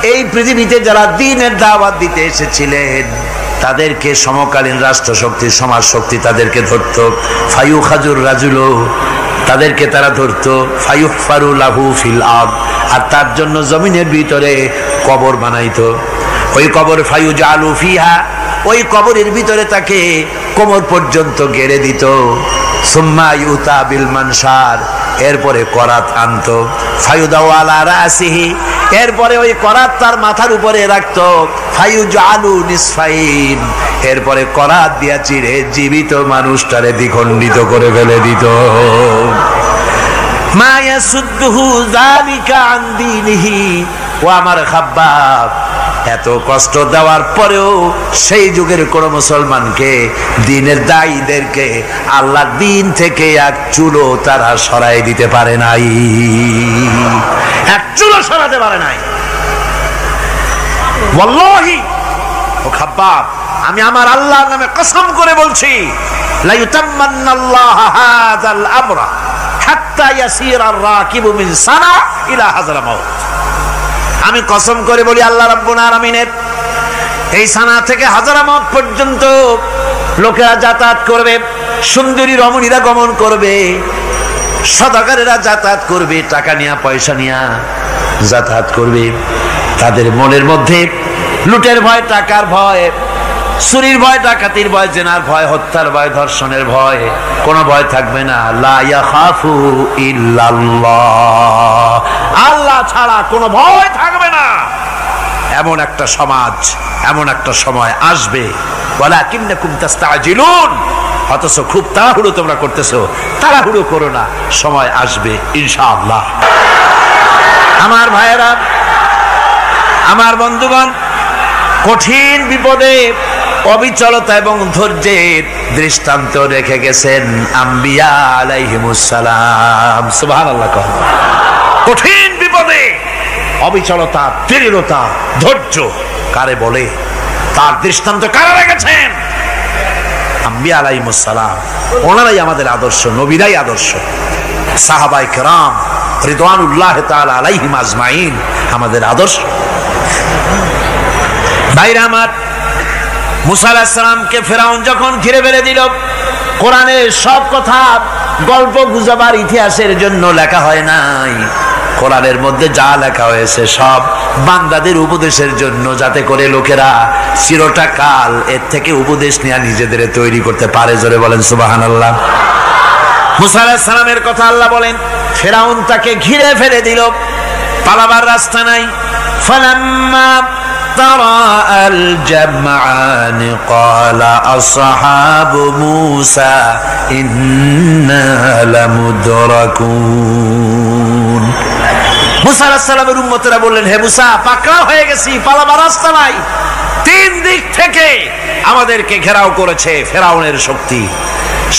এই পৃথিবীতে যারা দ্বীনের দাওয়াত দিতে এসেছিলেন তাদেরকে সমকালীন রাষ্ট্রশক্তি, সমাজ শক্তি তাদেরকে ধরত। ফায়ুখাজুর রাজুলো, তাদেরকে তারা ধরত। ফায়ুহফারু লাহু ফিল আরদ, আর তার জন্য জমিনের ভিতরে কবর বানাইতো। ওই কবর ফায়ুজালু ফিহা, ওই কবরের ভিতরে তাকে কোমর পর্যন্ত গেড়ে দিত। সুম্মা ইউতা বিল মানশার, এরপরে করাত আনতো। ফায়ুদাউ আলা রাসিহি, এরপরে ওই করাত তার মাথার উপরে রাখতো। ফায়ুজালু নিসফাইন, এরপরে করাত দিয়া চিরে জীবিত মানুষটারে দ্বিখণ্ডিত করে ফেলে দিত। মা ইয়াসুদ্দুহু যালিকা আন দীনিহি, ও আমার খাব্বাব, এত কষ্ট দেওয়ার পরেও সেই যুগের কোন মুসলমানকে, দ্বীনের দায়ীদেরকে আল্লাহর দ্বীন থেকে এক চুলো তারা সরাই দিতে পারে নাই, এক চুলো সরাতে পারে নাই। ওয়াল্লাহি, ও খাব্বাব, আমি আমার আল্লাহর নামে কসম করে বলছি, লা ইউতাম্মান্নাল্লাহু হাযাল আমরা হাত্তা ইয়াসিরা আর-রাকিবু মিন সানা ইলা হাযরামাউত। আমি কসম করে বলি, আল্লাহ রাব্বুল আলামিনের এই সানা থেকে হাজারামাউত পর্যন্ত লোকেরা যাতায়াত করবে, সুন্দরী রমণীরা গমন করবে, সদাগরেরা যাতায়াত করবে, টাকা নিয়া পয়সা নিয়া যাতায়াত করবে। তাদের মনের মধ্যে লুটের ভয়, টাকার ভয়, চুরির ভয়, ডাকাতির ভয়, জেনার ভয়, হত্যার ভয়, ধর্ষণের ভয়, কোনো ভয় থাকবে না। লা ইয়াখাফু ইল্লাল্লাহ, আল্লাহ ছাড়া কোনো ভয় থাকবে না। এমন একটা সমাজ, এমন একটা সময় আসবে। ওয়ালাকিন্নাকুম তাস্তাজিলুন, অথচ খুব তাড়াহুড়ো তোমরা করতেছো। তাড়াহুড়ো করো না, সময় আসবে ইনশাআল্লাহ। আমার ভাইয়েরা, আমার বন্ধুগণ, কঠিন বিপদে অবিচলতা এবং ধৈর্যের দৃষ্টান্ত রেখে গেছেন আম্বিয়া আলাইহিমুস সালাম। সুবহানাল্লাহ। কঠিন বিপদে অবিচলতা, দৃঢ়তা, ধৈর্য কারে বলে, তার দৃষ্টান্ত কারা রেখেছেন? আম্বিয়া আলাইহিমুস সালাম। ওনারাই আমাদের আদর্শ, নবীরাই আদর্শ। সাহাবায়ে কেরাম রিদওয়ানুল্লাহ তাআলা আলাইহিম আজমাইন আমাদের আদর্শ। ভাইরা আমার, মুসা আলাইহিস সালামকে ফেরাউন যখন ঘিরে ফেলে দিল, কোরআনের সব কথা গল্প গুজবার ইতিহাসের জন্য লেখা হয় নাই। কোরআনের মধ্যে যা লেখা হয়েছে সব বান্দাদের উপদেশের জন্য, যাতে করে লোকেরা চিরটা কাল এর থেকে উপদেশ নিয়ে নিজেদের তৈরি করতে পারে। জোরে বলেন সুবহানাল্লাহ। মুসা আলাইহিস সালামের কথা আল্লাহ বলেন, ফেরাউন তাকে ঘিরে ফেলে দিল, পালাবার রাস্তা নাই। ফালাম্মা ترى الجمعان قال أصحاب موسى إنا لمدركون। মুসা আলাইহিস সালামের উম্মতেরা বললেন, হে মুসা, পাকড়াও হয়ে গেছি, পালাবার রাস্তা নাই। তিন দিক থেকে আমাদেরকে ঘেরাও করেছে ফেরাউনের শক্তি।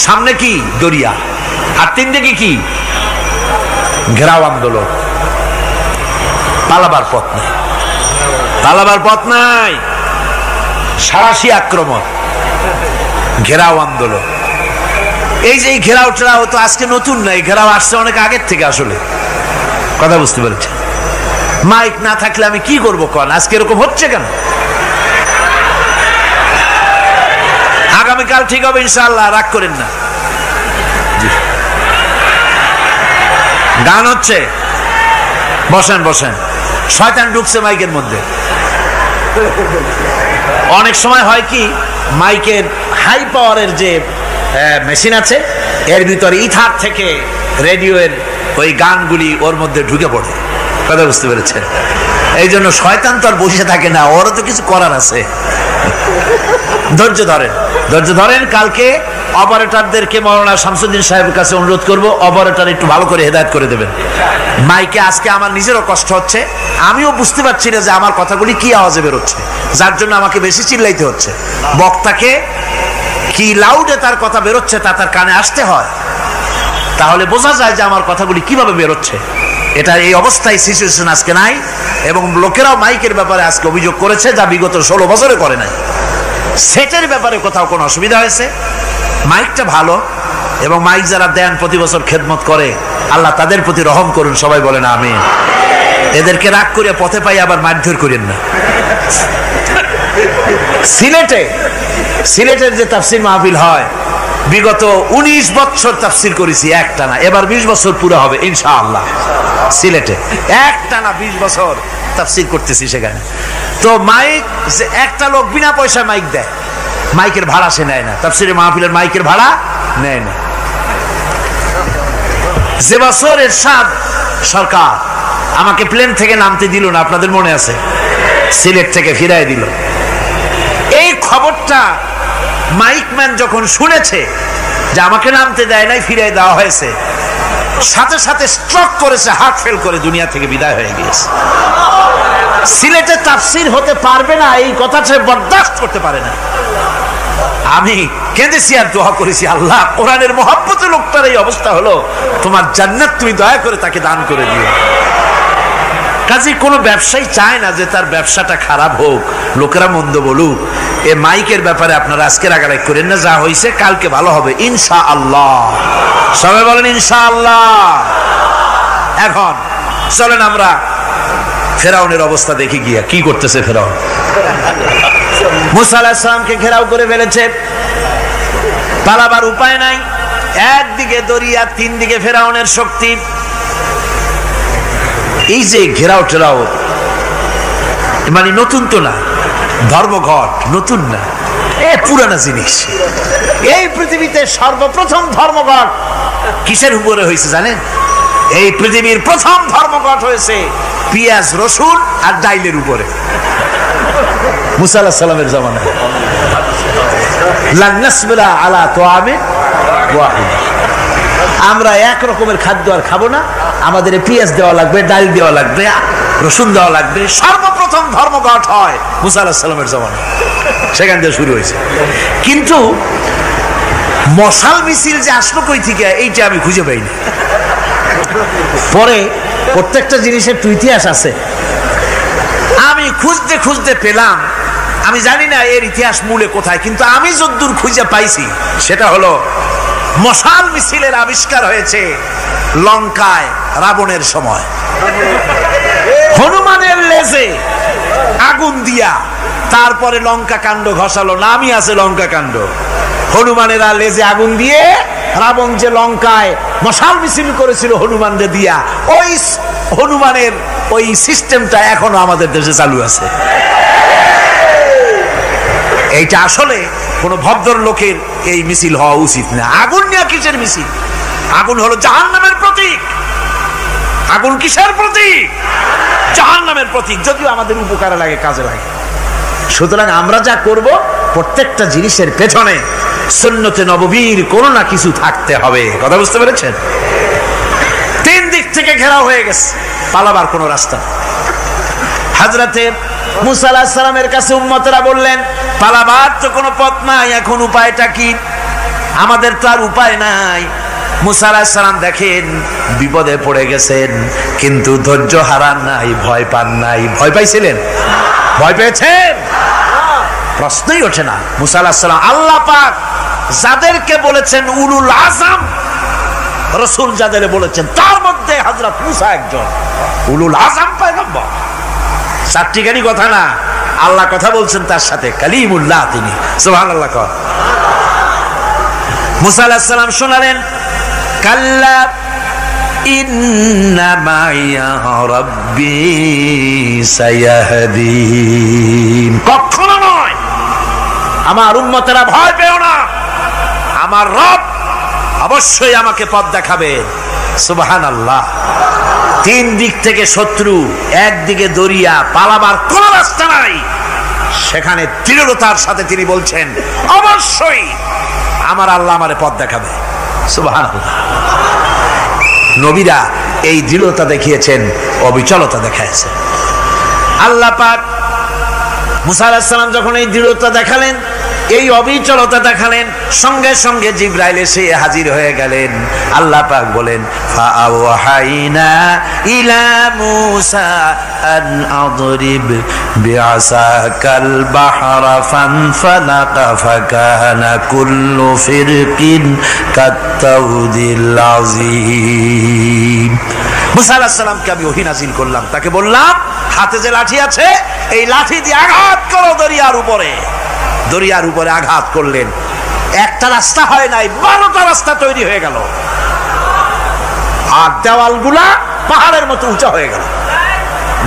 সামনে কি? দরিয়া, আর তিন দিকে কি? ঘেরাও আন্দোলন। পালাবার পথ নেই, পালাবার পথ নাই। সারাশি আক্রমণ, ঘেরাও আন্দোলন। এই যে ঘেরাও টেরাও তো আজকে নতুন নাই, ঘেরাও আসছে অনেক আগের থেকে। আসলে কথা বুঝতে পেরেছে? মাইক না থাকলে আমি কি করবো কন? আজকে এরকম হচ্ছে কেন? আগামীকাল ঠিক হবে ইনশাআল্লাহ, রাগ করেন না। গান হচ্ছে, বসেন বসেন। শয়তান ঢুকছে মাইকের মধ্যে। অনেক সময় হয় কি, মাইকের হাই পাওয়ারের যে মেশিন আছে, এর ভিতরে ইথার থেকে রেডিওর ওই গানগুলি ওর মধ্যে ঢুকে পড়ে। কথা বুঝতে পেরেছেন? এই জন্য শয়তান তো আর বসে থাকে না, ওরও তো কিছু করার আছে। ধৈর্য ধরেন, ধৈর্য ধরেন। কালকে অপারেটরদেরকে মাওলানা শামসুদ্দিন সাহেবের কাছে অনুরোধ করব, অপারেটর একটু ভালো করে হেদায়েত করে দেবেন মাইকে। আজকে আমার নিজেরও কষ্ট হচ্ছে, আমিও বুঝতে পারছি না যে আমার কথাগুলি কি আওয়াজে বেরোচ্ছে, যার জন্য আমাকে বেশি চিল্লাইতে হচ্ছে। বক্তাকে কি লাউডে তার কথা বেরোচ্ছে তা তার কানে আসতে হয়, তাহলে বোঝা যায় যে আমার কথাগুলি কিভাবে বেরোচ্ছে। এটা এই অবস্থায় সিচুয়েশন আজকে নাই, এবং লোকেরাও মাইকের ব্যাপারে আজকে অভিযোগ করেছে, যা বিগত 16 বছরে করে নাই। সেটের ব্যাপারে কোথাও কোনো অসুবিধা হয়েছে? মাইকটা ভালো, এবং মাইক যারা দেন প্রতি বছর খেদমত করে, আল্লাহ তাদের প্রতি রহম করুন। সবাই বলেন আমিন। এদেরকে রাগ করে পথে পাই আবার মারধর করেন না। সিলেটের যে তাফসির মাহফিল হয়, বিগত 19 বছর তাফসির করেছি একটানা, এবার 20 বছর পুরো হবে ইনশাআল্লাহ। সিলেটে একটানা 20 বছর তাফসির করতেছি সেখানে। তো মাইক, যে একটা লোক বিনা পয়সায় মাইক দেয়, মাইকের ভাড়া সে নেয় না। তাফসিরের মাহফিলের মাইকের ভাড়া নেয় না। যে বছর এরশাদ সরকার আমাকে প্লেন থেকে নামতে দিল না, আপনাদের মনে আছে? সিলেট থেকে ফিরাই দিল। এই খবরটা মাইকম্যান যখন শুনেছে যে আমাকে নামতে দেয় নাই, ফিরাই দেওয়া হয়েছে, সাথে সাথে স্ট্রোক করেছে, হার্ট ফেল করে দুনিয়া থেকে বিদায় হয়ে গিয়েছে। সিলেটে তাফসির হতে পারবে না, এই কথাটা বরদাস্ত করতে পারে না। আমি কেঁদেছি আর দোয়া করেছি, আল্লাহ, কোরআনের মহব্বতে লোকটার এই অবস্থা হলো, তোমার জান্নাত তুমি দয়া করে তাকে দান করে দিও। কাজে কোনো ব্যবসায়ী চায় না যে তার ব্যবসাটা খারাপ হোক, লোকেরা মন্দ বলুক। এ মাইকের ব্যাপারে আপনারা আজকে রাগারাগ করেন না, যা হয়েছে কালকে ভালো হবে ইনশাআল্লাহ। সবাই বলেন ইনশাআল্লাহ। এখন চলেন আমরা ফেরাউনের অবস্থা দেখি গিয়া কি করতেছে ফেরাউন। মুসা আলাইহিস সালামকে ঘেরাও করে ফেলেছে, পালাবার উপায় নাই। একদিকে দরিয়া, তিন দিকে ফেরাউনের শক্তি। এই যে ঘেরাও টেরাও মানে নতুন তো না, ধর্মঘট নতুন না, পুরানা জিনিস। এই পৃথিবীতে সর্বপ্রথম ধর্মঘট কিসের উপরে হয়েছে জানেন? এই পৃথিবীর প্রথম ধর্মঘট হয়েছে পেঁয়াজ, রসুন আর ডাইলের উপরে। মুসা আলাইহিস সালামের জামানায় লান নাসবিরা আলা তাআমিন ওয়াহিদ, আমরা এক রকমের খাদ্য আর খাবো না, আমাদের পেঁয়াজ দেওয়া লাগবে, ডাল দেওয়া লাগবে, রসুন দেওয়া লাগবে। সর্বপ্রথম ধর্মঘট হয় মুসা আলাইহিস সালামের জামানায়, সেখান থেকে শুরু হয়েছে। কিন্তু মশাল মিছিল যে আসলো কই থেকে এইটা আমি খুঁজে পাইনি। পরে প্রত্যেকটা জিনিসের একটু ইতিহাস আছে, আমি খুঁজতে খুঁজতে পেলাম। আমি জানি না এর ইতিহাস মূলে কোথায়, কিন্তু আমি যদ্দূর খুঁজে পাইছি সেটা হলো মশাল মিছিলের আবিষ্কার হয়েছে লঙ্কায় রাবণের সময়। হনুমানের লেজে আগুন দিয়া তারপরে লঙ্কা কাণ্ড ঘষালো, নামই আছে লঙ্কা কাণ্ড। হনুমানেরা লেজে আগুন দিয়ে রাবণ যে লঙ্কায় মশাল মিছিল করেছিল হনুমানদের দিয়া, ওই হনুমানের ওই সিস্টেমটা এখনো আমাদের দেশে চালু আছে। এইটা আসলে কোন ভদ্রলোকের এই মিছিল হওয়া উচিত না। আগুন নিয়ে কিসের মিছিল? আগুন হলো জাহান্নামের প্রতীক। আগুন কিসের প্রতীক? জাহান্নামের প্রতীক। যদিও আমাদের উপকারে লাগে, কাজে লাগে। সুতরাং আমরা যা করব প্রত্যেকটা জিনিসের পেছনে সুন্নতে নববীর কোনো না কিছু থাকতে হবে। কথা বুঝতে পেরেছেন? তিন দিক থেকে ঘেরাও হয়ে গেছে, পালাবার কোনো রাস্তা। হযরতে মুসা আলাইহিস সালামের কাছে উম্মতেরা বললেন, পালাবার তো কোনো পথ নাই, এখন উপায়টা কি? আমাদের তো আর উপায় নাই। মুসা আলাইহিস সালাম দেখেন বিপদে পড়ে গেছেন, কিন্তু ধৈর্য হারান নাই, ভয় পান নাই। ভয় পাইছিলেন? ভয় পেয়েছেন? প্রশ্নই ওঠে না। মুসা আলাইহিস সালাম আল্লাহ পাক যাদেরকে বলেছেন উলুল আযম রাসূল, যাদের বলেছেন তার মধ্যে হযরত মুসা একজন উলুল আযম পয়গম্বর। চারটিখানি কথা না, আল্লাহ কথা বলছেন তার সাথে, কালিমুল্লাহ তিনি। সুবহানাল্লাহ। মুসা আলাইহিস সালাম শোনালেন, কাল্লা ইন্না মাইয়া রাব্বি সায়াহদিন। কখনো নয়, আমার উম্মতেরা ভয় পেও না, আমার রব অবশ্যই আমাকে পথ দেখাবেন। সুবহানাল্লাহ। তিন দিক থেকে শত্রু, একদিকে দরিয়া, পালাবার কোন রাস্তা নাই। সেখানে দৃঢ়তার সাথে তিনি বলছেন, অবশ্যই আমার আল্লাহ আমারে পথ দেখাবে। সুবহানাল্লাহ। নবীরা এই দৃঢ়তা দেখিয়েছেন, অবিচলতা দেখাইছেন। আল্লাহ পাক মুসা আলাইহিস সালাম যখন এই দৃঢ়তা দেখালেন, এই অবিচলতা দেখালেন, সঙ্গে সঙ্গে জিবরাইল এসে হাজির হয়ে গেলেন। আল্লাহ পাক বলেন, ফাআওহাইনা ইলা মূসা আন আদরিব বিআসাকাল বাহরা ফানফালাকা ফাকানা কুল্লু ফিরকিন কাত্তাউদিল আযীম। মুসা আলাইহিস সালামকে আমি ওহী নাযিল করলাম, তাকে বললাম হাতে যে লাঠি আছে এই লাঠি দিয়ে আঘাত করো দরিয়ার উপরে। দরিয়ার উপরে আঘাত করলেন, একটা রাস্তা হয় নাই, 12টা রাস্তা তৈরি হয়ে গেল। আর দেওয়ালগুলা পাহাড়ের মতো উঁচা হয়ে গেল।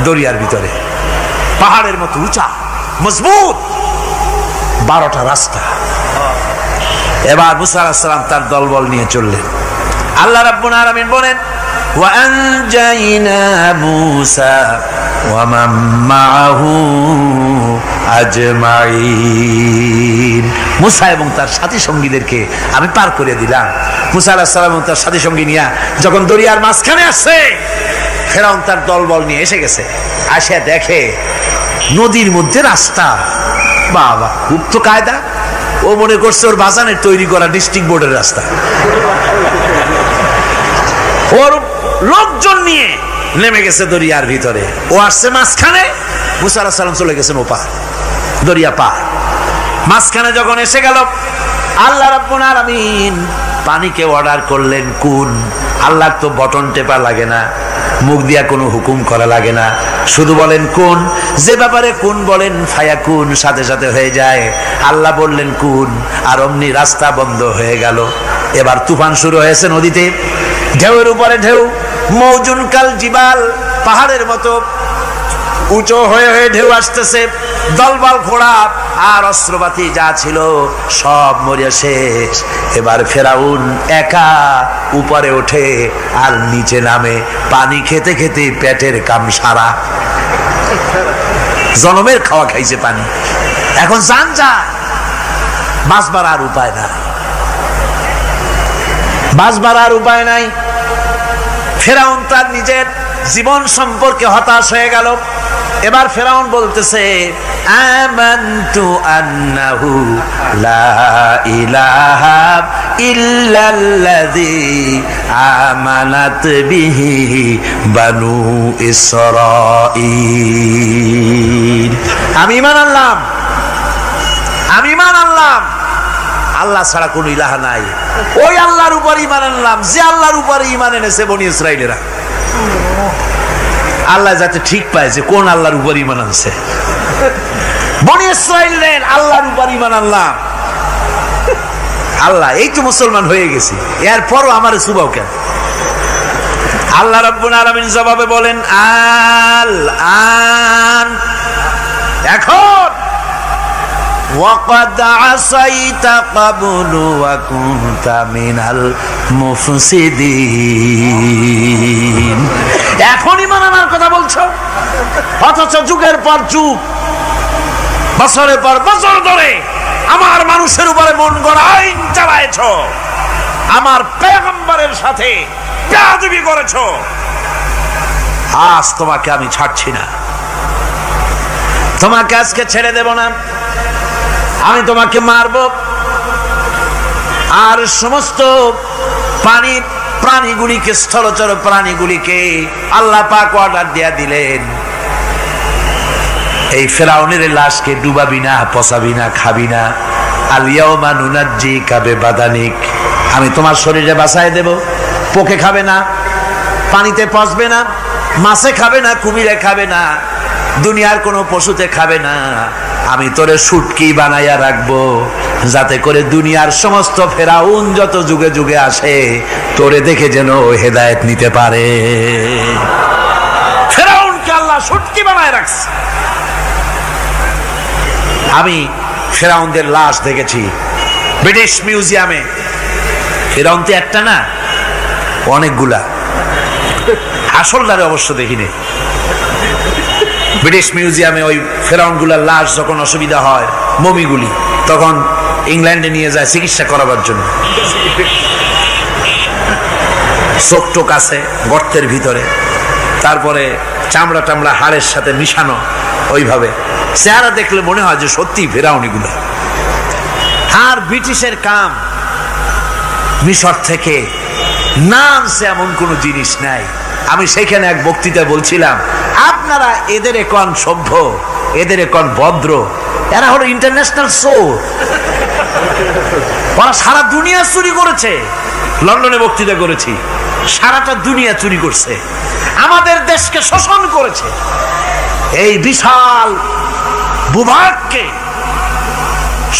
দরিয়ার ভিতরে পাহাড়ের মতো উঁচা, মজবুত 12টা রাস্তা। এবার মুসা আলাইহিস সালাম তার দলবল নিয়ে চললেন। আল্লাহ রাব্বুল আলামিন বলেন, ওয়া আনজাইনা মূসা ওয়া মান মাআহু আজমাইন। মুসা এবং তার সাথী সঙ্গীদেরকে আমি পার করে দিলাম। মুসা আলাইহিস সালাম এবং তার সাথী সঙ্গী নিয়ে যখন দরিয়ার মাঝখানে আসছে, ফেরাউন তার দলবল নিয়ে এসে গেছে। আসে দেখে নদীর মধ্যে রাস্তা। বাবা, খুব তো কায়দা। ও মনে করছে ওর বাজানের তৈরি করা ডিস্ট্রিক্ট বোর্ডের রাস্তা। ওর লোকজন নিয়ে নেমে গেছে দরিয়ার ভিতরে, ও আসছে মাঝখানে, মুসা আলাইহিস সালাম চলে গেছেন ওপার, দরিয়া পার। মাঝখানে যখন এসে গেল, আল্লাহ রাব্বুল আলামিন পানিকে অর্ডার করলেন কুন। আল্লাহর তো বটন টেপা লাগে না, মুখ দিয়া কোনো হুকুম করা লাগে না, শুধু বলেন কুন। যে ব্যাপারে কুন বলেন ফায়াকুন, সাথে সাথে হয়ে যায়। আল্লাহ বললেন কুন, আর অমনি রাস্তা বন্ধ হয়ে গেল। এবার তুফান শুরু হয়েছে নদীতে, ঢেউয়ের উপরে ঢেউ, মৌজুন কাল জিবাল, পাহাড়ের মতো উঁচু হয়ে হয়ে ঢেউ আসতেছে। দলবল ঘোড়া আর অস্ত্রপাতি যা ছিল সব মরিয়া শেষ। এবার ফেরাউন একা উপরে ওঠে আর নিচে নামে, পানি খেতে খেতে পেটের কাম সারা, জনমের খাওয়া খাইছে পানি। এখন জান যায়, বাঁচবার আর উপায় নাই, বাঁচবার আর উপায় নাই। ফেরাউন তার নিজের জীবন সম্পর্কে হতাশ হয়ে গেল। এবার ফেরাউন বলতেছে, আমানতু আন্নাহু লা ইলাহা ইল্লাল্লাযী আমানাত বিহি বানু ইসরাঈল। আমি ঈমান আনলাম, আমি ঈমান আনলাম আল্লাহ ছাড়া কোন ইলাহা নাই। ওই আল্লাহর উপর ঈমান আনলাম যে আল্লাহর উপর ঈমান এনেছে বনি ইসরাঈলেরা। আল্লাহ যাতে ঠিক পায় যে কোন আল্লাহর উপর ঈমান আনছে। বনি ইসরাঈলের আল্লাহর উপর ঈমান আনলাম। আল্লাহ এই তো মুসলমান হয়ে গেছি, এরপরও আমারে সুবাও কেন? আল্লাহ রাব্বুল আলামিন জবাবে বলেন, আল আন, এখন ওয়াকাদ আসাইতা ক্বাবলু ওয়া কুনতা মিনাল মুফসিদিন। এখন ঈমান আনার কথা বলছো, অথচ যুগের পর যুগ, বছরের পর বছর ধরে আমার মানুষের উপরে মন গড়া আইন চালায়েছ, আমার পয়গম্বরের সাথে বেয়াদবি করেছ। আজ তোমাকে আমি ছাড়ছি না, তোমাকে আজকে ছেড়ে দেব না, আমি তোমাকে মারব। আর সমস্ত প্রাণীগুলিকে, স্থলচর প্রাণীগুলিকে আল্লাহ পাক অর্ডার দিয়া দিলেন, এই ফেরাউনের লাশকে ডুবাবি না, পচাবি না, খাবি না। আল ইয়াউমা নুনাজ্জিকা বিবাদানিক, আমি তোমার শরীরে বাঁচায় দেব। পোকে খাবে না, পানিতে পচবে না, মাছে খাবে না, কুমিরে খাবে না, দুনিয়ার কোনো পশুতে খাবে না। আমি তোরে শুটকি বানাইয়া রাখবো, যাতে করে দুনিয়ার সমস্ত ফেরাউন যত যুগে যুগে আসে তোরে দেখে যেন হেদায়েত নিতে পারে। ফেরাউনকে আল্লাহ শুটকি বানায় রাখছে। আমি ফেরাউনদের লাশ দেখেছি ব্রিটিশ মিউজিয়ামে। ফেরাউন তো একটা না, অনেকগুলা। আসলদারে অবশ্য দেখিনি। ব্রিটিশ মিউজিয়ামে ওই ফেরাউনগুলার লাশ যখন অসুবিধা হয়, মমিগুলি, তখন ইংল্যান্ডে নিয়ে যায় চিকিৎসা করাবার জন্য। চোখ টোক আছে গর্তের ভিতরে, তারপরে চামড়া টামড়া হাড়ের সাথে মিশানো, ওইভাবে চেহারা দেখলে মনে হয় যে সত্যি ফেরাউনিগুলো। আর ব্রিটিশের কাম মিশর থেকে না আনছে এমন কোন জিনিস নাই। আমি সেখানে এক বক্তৃতায় বলছিলাম, আপনারা এদের এখন সভ্য, এদের এখন ভদ্র, এরা হলো ইন্টারন্যাশনাল চোর। ওরা সারা দুনিয়া চুরি করেছে। লন্ডনে বক্তৃতা করেছি, সারাটা দুনিয়া চুরি করছে, আমাদের দেশকে শোষণ করেছে। এই বিশাল ভূভাগকে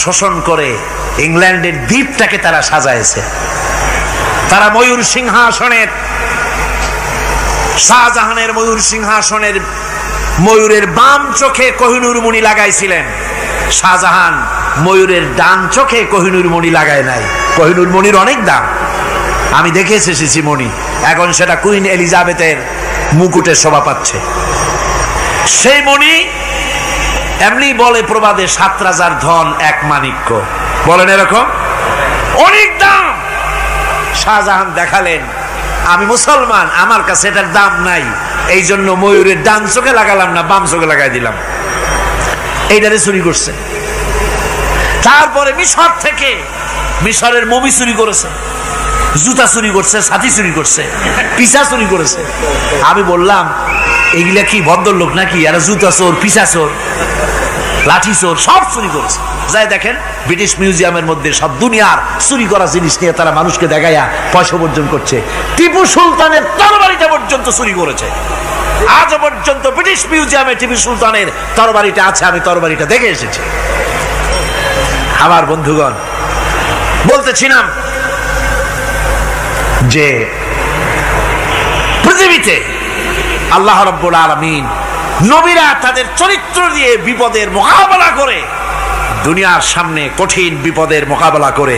শোষণ করে ইংল্যান্ডের দ্বীপটাকে তারা সাজাইছে। তারা ময়ূর সিংহাসনের, শাহজাহানের ময়ূর সিংহাসনের ময়ূরের বাম চোখে কোহিনূর মণি লাগাইছিলেন। শাহজাহান ময়ূরের ডান চোখে কোহিনূর মণি লাগায় নাই। কোহিনূর মণির অনেক দাম, আমি দেখে এসেছি মণি। এখন সেটা কুইন এলিজাবেথের মুকুটে শোভা পাচ্ছে। সেই মণি এমনি বলে প্রবাদে 7 রাজার ধন 1 মাণিক্য, বলেন এরকম অনেক দাম। শাহজাহান দেখালেন, আমি মুসলমান, আমার কাছে এটার দাম নাই, এই জন্য ময়ূরের ডান চোখে লাগালাম না, বাম চোখে লাগাই দিলাম। এইটারে চুরি করছে। তারপরে মিশর থেকে, মিশরের মমি চুরি করেছে, জুতা চুরি করছে, ছাতি চুরি করছে, পিসা চুরি করেছে। আমি বললাম, এগুলা কি ভদ্রলোক নাকি? এরা জুতা চোর, পিসা চোর, লাঠি চোর, সব চুরি করেছে। যাই দেখেন ব্রিটিশ মিউজিয়ামের মধ্যে সব দুনিয়ার চুরি করা জিনিস নিয়ে তারা মানুষকে দেখাইয়া পয়সা উপার্জন করছে। টিপু সুলতানের তরবারিটা পর্যন্ত চুরি করেছে। আজ পর্যন্ত ব্রিটিশ মিউজিয়ামে টিপু সুলতানের তরবারিটা আছে, আমি তরবারিটা দেখে এসেছি। আমার বন্ধুগণ, বলতেছিলাম যে পৃথিবীতে আল্লাহ রাব্বুল আলামিন নবীরা তাদের চরিত্র দিয়ে বিপদের মোকাবেলা করে দুনিয়ার সামনে কঠিন বিপদের মোকাবেলা করে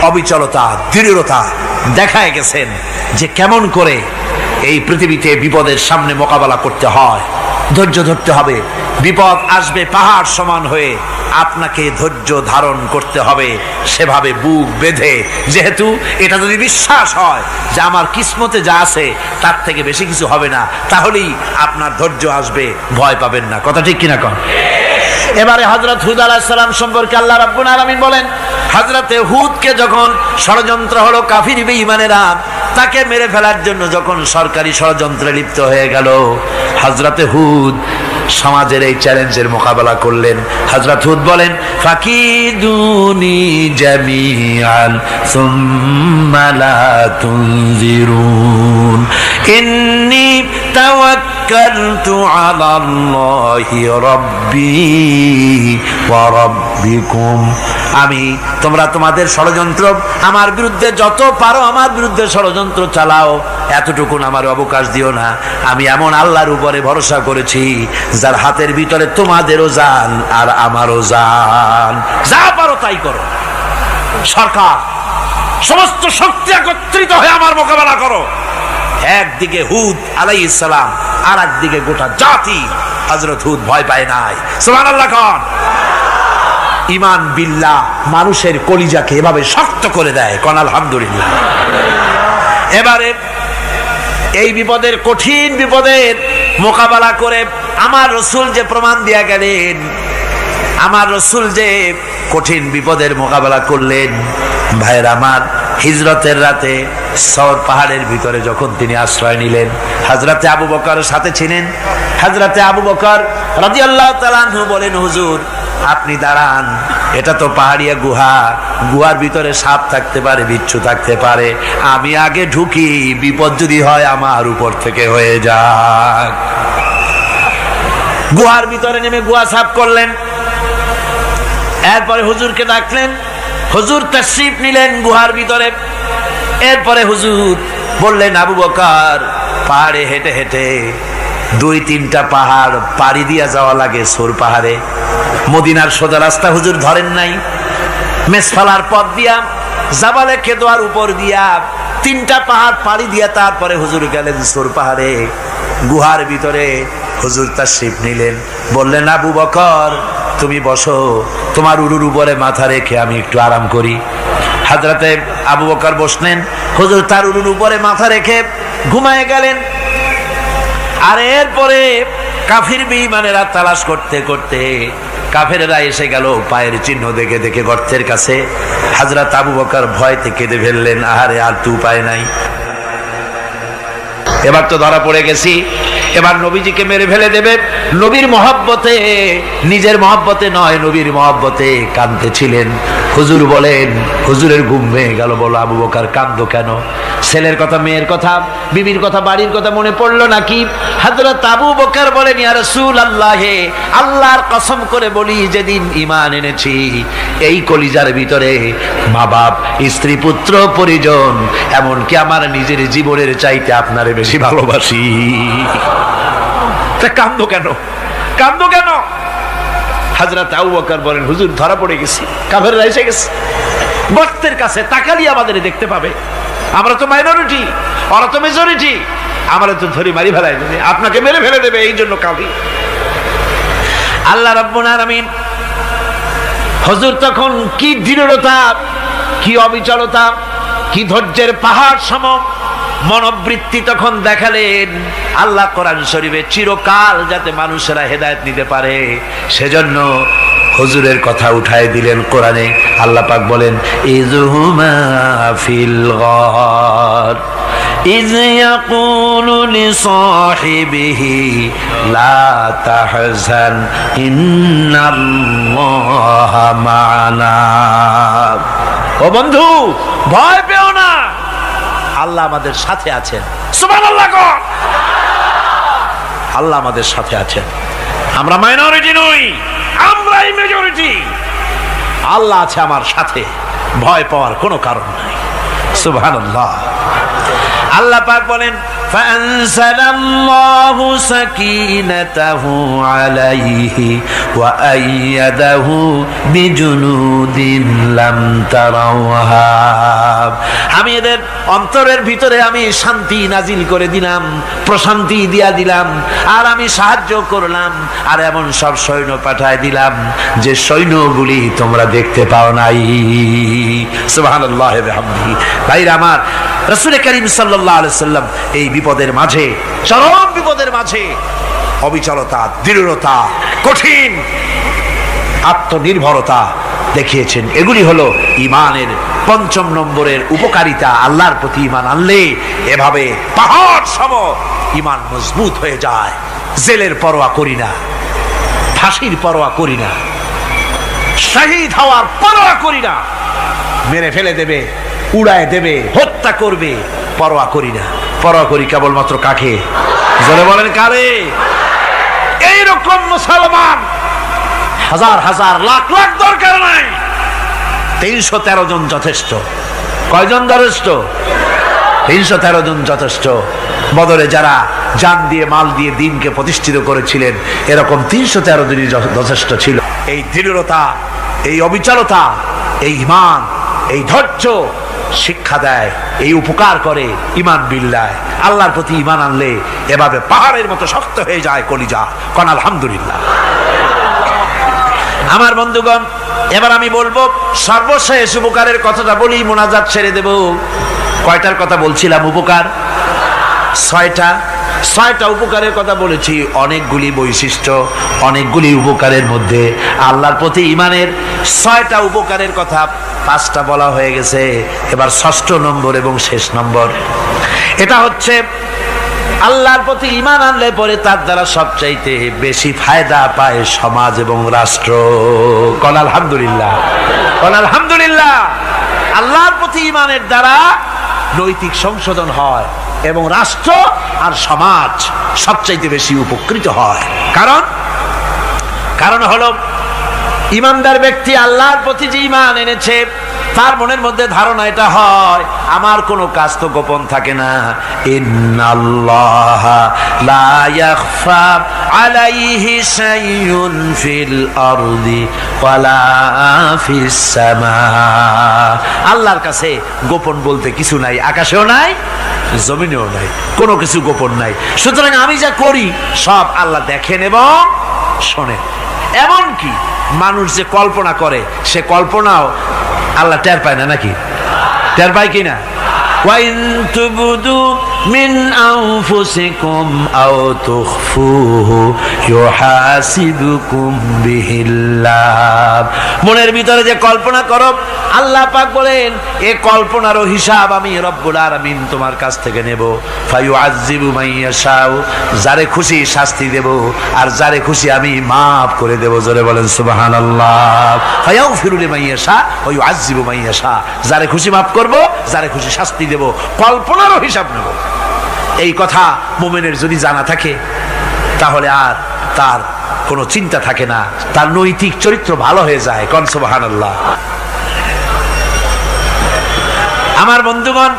অবিচলতা, দৃঢ়তা দেখায় গেছেন যে কেমন করে এই পৃথিবীতে বিপদের সামনে মোকাবেলা করতে হয়। ধৈর্য ধরতে হবে, বিপদ আসবে পাহাড় সমান হয়ে, আপনাকে ধৈর্য ধারণ করতে হবে সেভাবে বুক বেঁধে। যেহেতু এটা যদি বিশ্বাস হয় যে আমার কিসমতে যা আছে তার থেকে বেশি কিছু হবে না, তাহলেই আপনার ধৈর্য আসবে, ভয় পাবেন না। কথা ঠিক কিনা কন? এবারে হযরত হুদ আলাইহিস সালাম সম্পর্কে আল্লাহ রাব্বুল আলামিন বলেন, হযরতে হুদকে যখন ষড়যন্ত্র হলো, কাফির বেঈমানেরা তাকে মেরে ফেলার জন্য যখন সরকারি ষড়যন্ত্রে লিপ্ত হয়ে গেল, হযরতে হুদ সমাজের এই চ্যালেঞ্জের মোকাবেলা করলেন। হযরত হুদ বলেন, ফাকিদুনি জামিআন সুম্মা লা তুনজিরুন ইন্নী তাওয়াক্কালতু আলাল্লাহি রাব্বি ওয়া রাব্বিকুম। তোমরা তোমাদের ষড়যন্ত্র আমার বিরুদ্ধে যত পারো আমার বিরুদ্ধে ষড়যন্ত্র চালাও, এতটুকু আমার অবকাশ দিও না। আমি এমন আল্লাহর উপরে ভরসা করেছি যার হাতের ভিতরে তোমাদেরও জান আর আমারও জান। যা পারো তাই করো। সরকার সমস্ত শক্তি একত্রিত হয়ে আমার মোকাবেলা করো। একদিকে হুদ আলাইহিস সালাম, আর একদিকে গোটা জাতি। হযরত হুদ ভয় পায় নাই। সুবহানাল্লাহ খান। ঈমান বিল্লাহ মানুষের কলিজাকে এভাবে শক্ত করে দেয়। কোন আলহামদুলিল্লাহ। এবারে এই বিপদের, কঠিন বিপদের মোকাবেলা করে আমার রাসূল যে প্রমাণ দিয়া গেলেন, আমার রাসূল যে কঠিন বিপদের মোকাবেলা করলেন, ভাইয়ের আমার, হিজরতের রাতে সওর পাহাড়ের ভিতরে যখন তিনি আশ্রয় নিলেন, হযরতে আবু বকর সাথে ছিলেন। হযরতে আবু বকর রাদিয়াল্লাহু তাআলা আনহু বলেন, হুজুর আপনি দাঁড়ান, এটা তো পাহাড়িয়া গুহা, গুহার ভিতরে সাপ থাকতে পারে, বিচ্ছু থাকতে পারে, আমি আগে ঢুকি, বিপদ যদি হয় আমার উপর থেকে হয়ে যাক। গুহার ভিতরে নেমে গুহা সাফ করলেন। এরপরে হুজুরকে ডাকলেন, হুজুর তাশরীফ নিলেন গুহার ভিতরে। এরপরে হুজুর বললেন, আবু বকর পাহাড়ে হেঁটে হেঁটে 2-3টা পাহাড় পাড়ি দিয়া যাওয়া লাগে সোর পাহাড়ে। মদিনার সোজা রাস্তা হুজুর ধরেন নাই, মেসফালার পথ দিয়া জাবালে কেদোয়ার উপর দিয়া 3টা পাহাড় পাড়ি দিয়া তারপরে হুজুর গেলেন সোর পাহাড়ে। গুহার ভিতরে হুজুর তাশরীফ নিলেন। বললেন, আবু বকর তুমি বসো, তোমার উরুর উপরে মাথা রেখে আমি একটু আরাম করি। হযরতে আবু বকর বসলেন, হুজুর তার উরুর উপরে মাথা রেখে ঘুমায়ে গেলেন। আর এরপরে কাফির বেঈমানেরা তালাশ করতে করতে কাফেরেরা এসে গেল পায়ের চিহ্ন দেখে দেখে গর্তের কাছে। হযরত আবু বকর ভয়তে কেঁদে ফেললেন, আহারে আর তো উপায় নাই, এবার তো ধরা পড়ে গেছি, এবার নবীজিকে মেরে ফেলে দেবে। নবীর মহব্বতে, নিজের মহব্বতে নয়, নবীর মহব্বতে কাঁদতেছিলেন। হুজুর বলেন, হুজুরের ঘুম ভেঙে গেল। বলো, আবু বকর কাঁদো কেন? ছেলের কথা, মেয়ের কথা, বিবির কথা, বাড়ির কথা মনে পড়লো নাকি? হযরত আবু বকর বলেন, ইয়া রাসূলুল্লাহ, আল্লাহর কসম করে বলি, যেদিন ঈমান এনেছি এই কলিজার ভিতরে মা বাপ, স্ত্রী, পুত্র, পরিজন, এমনকি আমার নিজের জীবনের চাইতে আপনারে বেশি ভালোবাসি। তা কাঁদো কেন? কাঁদো কেন? হযরত আবু বকর বলেন, হুজুর ধরা পড়ে গেছি, কাফেররা এসে গেছে গর্তের কাছে, তাকালি আমাদের দেখতে পাবে, আমরা তো মাইনরিটি, ওরা তো মেজরিটি, আমরা তো ধরে মারি ফেলাই দেবে, আপনাকে মেরে ফেলে দেবে, এই জন্য কাঁদি। আল্লাহ রাব্বুল আলামিন হুজুর তখন কি দৃঢ়তা, কি অবিচলতা, কি ধৈর্যের পাহাড় সম মনোবৃত্তি তখন দেখালেন। আল্লাহ কোরআন শরীফে চিরকাল যাতে মানুষেরা হেদায়েত নিতে পারে সেজন্য হুজুরের কথা উঠায় দিলেন কোরআনে। আল্লাহ পাক বলেন, ইযহুমা ফিল গার ইয ইয়াকুলু লিসাহিবিহি লা তাহজান ইন্নাল্লাহা মা'ানা। ও বন্ধু, ভয় পেও না, আল্লাহ আমাদের সাথে আছেন। সুবহানাল্লাহ। আল্লাহ আমাদের সাথে আছেন। আমরা মাইনরিটি নই, আমরাই মেজরিটি। আল্লাহ আছে আমার সাথে, ভয় পাওয়ার কোনো কারণ নাই। সুবহানাল্লাহ। আল্লাহ পাক বলেন, فأنزلallahu সাকিনাতাহু আলাইহি ওয়া আইয়াদাহু বিজুনুদিন লাম তারাওহা। আমি এদের অন্তরের ভিতরে আমি শান্তি নাজিল করে দিলাম, প্রশান্তি দিয়া দিলাম, আর আমি সাহায্য করলাম, আর এমন সব সৈন্য পাঠায় দিলাম যে সৈন্যগুলি তোমরা দেখতে পাও নাই। সুবহানাল্লাহ ওয়া বিহামদিহি। ভাইরা আমার, রাসূল করিম সাল্লাল্লাহু আলাইহি সাল্লাম এই বিপদের মাঝে, চরম বিপদের মাঝে অবিচলতা, দৃঢ়তা, কঠিন আত্মনির্ভরতা দেখিয়েছেন। এগুলি হলো ঈমানের পঞ্চম নম্বরের উপকারিতা। আল্লাহর প্রতি ঈমান আনলে এভাবে পাহাড় সম ঈমান মজবুত হয়ে যায়। জেলের পরোয়া করি না, ফাঁসির পরোয়া করি না, শহীদ হওয়ার পরোয়া করি না, মেরে ফেলে দেবে, উড়ায় দেবে, হত্যা করবে, পরোয়া করি না। পরোয়া করি কেবলমাত্র কাকে? জোরে বলেন কারে? এইরকম মুসলমান হাজার হাজার লাখ লাখ দরকার নাই, 313 জন যথেষ্ট। কয়জন যথেষ্ট? 313 জন যথেষ্ট। বদরে যারা জান দিয়ে মাল দিয়ে দ্বীনকে প্রতিষ্ঠিত করেছিলেন, এরকম 313 জনই যথেষ্ট ছিল। এই দৃঢ়তা, এই অবিচলতা, এই ঈমান, এই ধৈর্য শিক্ষা দেয়, এই উপকার করে ঈমান বিল্লাহ। আল্লাহর প্রতি ঈমান আনলে এভাবে পাহাড়ের মতো শক্ত হয়ে যায় কলিজা। কোন আলহামদুলিল্লাহ। আমার বন্ধুগণ, এবার আমি বলবো সর্বশেষ উপকারের কথাটা বলি, মোনাজাত ছেড়ে দেব। কয়টার কথা বলছিলাম? উপকার 6টা উপকারের কথা বলেছি। অনেকগুলি বৈশিষ্ট্য, অনেকগুলি উপকারের মধ্যে আল্লাহর প্রতি ঈমানের 6টা উপকারের কথা 5টা বলা হয়ে গেছে। এবার 6ষ্ঠ নম্বর এবং শেষ নম্বর, এটা হচ্ছে আল্লাহর প্রতি ঈমান আনলে পরে তার দ্বারা সবচাইতে বেশি ফায়দা পায় সমাজ এবং রাষ্ট্র। কোন আলহামদুলিল্লাহ, কোন আলহামদুলিল্লাহ। আল্লাহর প্রতি ঈমানের দ্বারা নৈতিক সংশোধন হয় এবং রাষ্ট্র আর সমাজ সবচাইতে বেশি উপকৃত হয়। কারণ হলো ঈমানদার ব্যক্তি আল্লাহর প্রতি যে ঈমান এনেছে, তার মনের মধ্যে ধারণা এটা হয়, আমার কোনো কাজ তো গোপন থাকে না। ইন্নাল্লাহা লা ইয়াখফা আলাইহি শাইউন ফিল আরদি ওয়ালা ফিস সামা। আল্লাহর কাছে গোপন বলতে কিছু নাই, আকাশেও নাই, জমিনেও নাই, কোনো কিছু গোপন নাই। সুতরাং আমি যা করি সব আল্লাহ দেখেন এবং শোনেন। এমনকি মানুষ যে কল্পনা করে, সে কল্পনাও আল্লাহ টের পায় না, নাকি? টের পায় কি না? ওয়াইন তুবদু মিন আনফুসিকুম আও তুখফুহু ইউহাসিবুকুম বিহিল্লাহ। মনের ভিতরে যে কল্পনা করো, আল্লাহ পাক বলেন এই কল্পনারও হিসাব আমি রব্বুল আলামিন তোমার কাছ থেকে নেব। ফায়ুআযযিবু মান ইয়াশাউ, যারে খুশি শাস্তি দেব, আর যারে খুশি আমি maaf করে দেব। জোরে বলেন সুবহানাল্লাহ। ফায়াগফিরু লিমান ইয়াশা ওয়া ইউআযযিবু মান ইয়াশা, যারে খুশি maaf করব, যারে খুশি শাস্তি দেব, কল্পনারও হিসাব নেব। এই কথা মুমিনের যদি জানা থাকে, তাহলে আর তার কোনো চিন্তা থাকে না, তার নৈতিক চরিত্র ভালো হয়ে যায়। কোন সুবহানাল্লাহ। আমার বন্ধুগণ,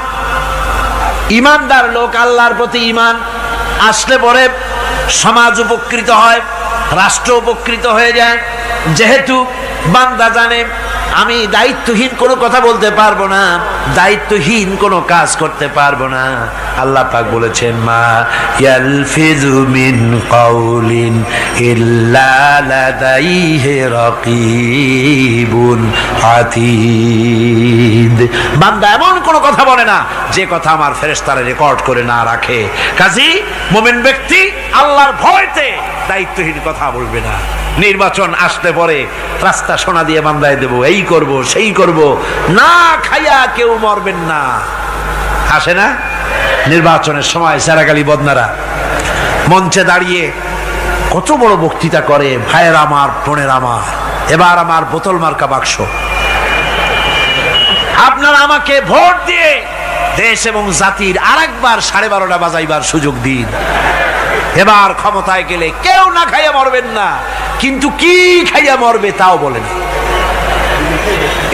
ঈমানদার লোক, আল্লাহর প্রতি ঈমান আসলে পরে সমাজ উপকৃত হয়, রাষ্ট্র উপকৃত হয়ে যায়। যেহেতু বান্দা জানে আমি দায়িত্বহীন কোনো কথা বলতে পারবো না, দায়িত্বহীন কোনো কাজ করতে পারবো না। আল্লাহ পাক বলেছেন, মা ইয়ালফিযু মিন কাউলিন ইল্লা লাদাইহি রাকীবুন আতীদ। বান্দা এমন কোনো কথা বলে না যে কথা আমার ফেরেশতারা রেকর্ড করে না রাখে। কাজী মুমিন ব্যক্তি আল্লাহর ভয়তে দায়িত্বহীন কথা বলবে না। নির্বাচন আসতে পরে রাস্তা সোনা দিয়ে বান্দায় দেব, এই করব সেই করব, না খাইয়া কেউ মরবেন না। আসে না নির্বাচনের সময় সেরাগালি বদনারা মঞ্চে দাঁড়িয়ে কত বড় বক্তৃতা করে, ভাইয়ের আমার, বোনের আমার, এবার আমার বোতল মার্কা বাক্স, আপনারা আমাকে ভোট দিয়ে দেশ এবং জাতির আরেকবার 12:30 বাজাইবার সুযোগ দিন। এবার ক্ষমতায় গেলে কেউ না খাইয়া মরবেন না, কিন্তু কি খাইয়া মরবে তাও বলেন।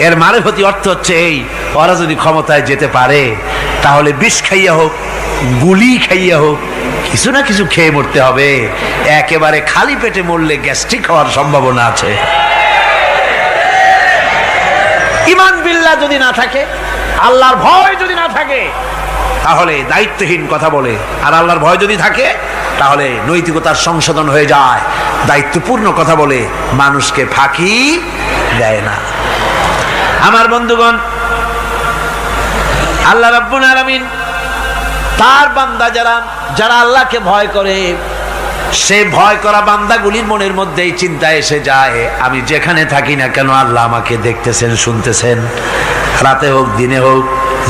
এর মারফতি অর্থ হচ্ছে এই, ওরা যদি ক্ষমতায় যেতে পারে তাহলে বিষ খাইয়া হোক, গুলি খাইয়া হোক, কিছু না কিছু খেয়ে মরতে হবে। একেবারে খালি পেটে মরলে গ্যাস্ট্রিক হওয়ার সম্ভাবনা আছে। ঈমান বিল্লাহ যদি না থাকে, আল্লাহর ভয় যদি না থাকে, তাহলে দায়িত্বহীন কথা বলে। আর আল্লাহর ভয় যদি থাকে, তাহলে নৈতিকতার সংশোধন হয়ে যায়, দায়িত্বপূর্ণ কথা বলে, মানুষকে ফাঁকি দেয় না। আমার বন্ধুগণ, আল্লাহ রাব্বুল আলামিন তার বান্দা যারা আল্লাহকে ভয় করে, সে ভয় করা বান্দাগুলির মনের মধ্যেই চিন্তা এসে যায়, আমি যেখানে থাকি না কেন আল্লাহ আমাকে দেখতেছেন, শুনতেছেন। রাতে হোক দিনে হোক,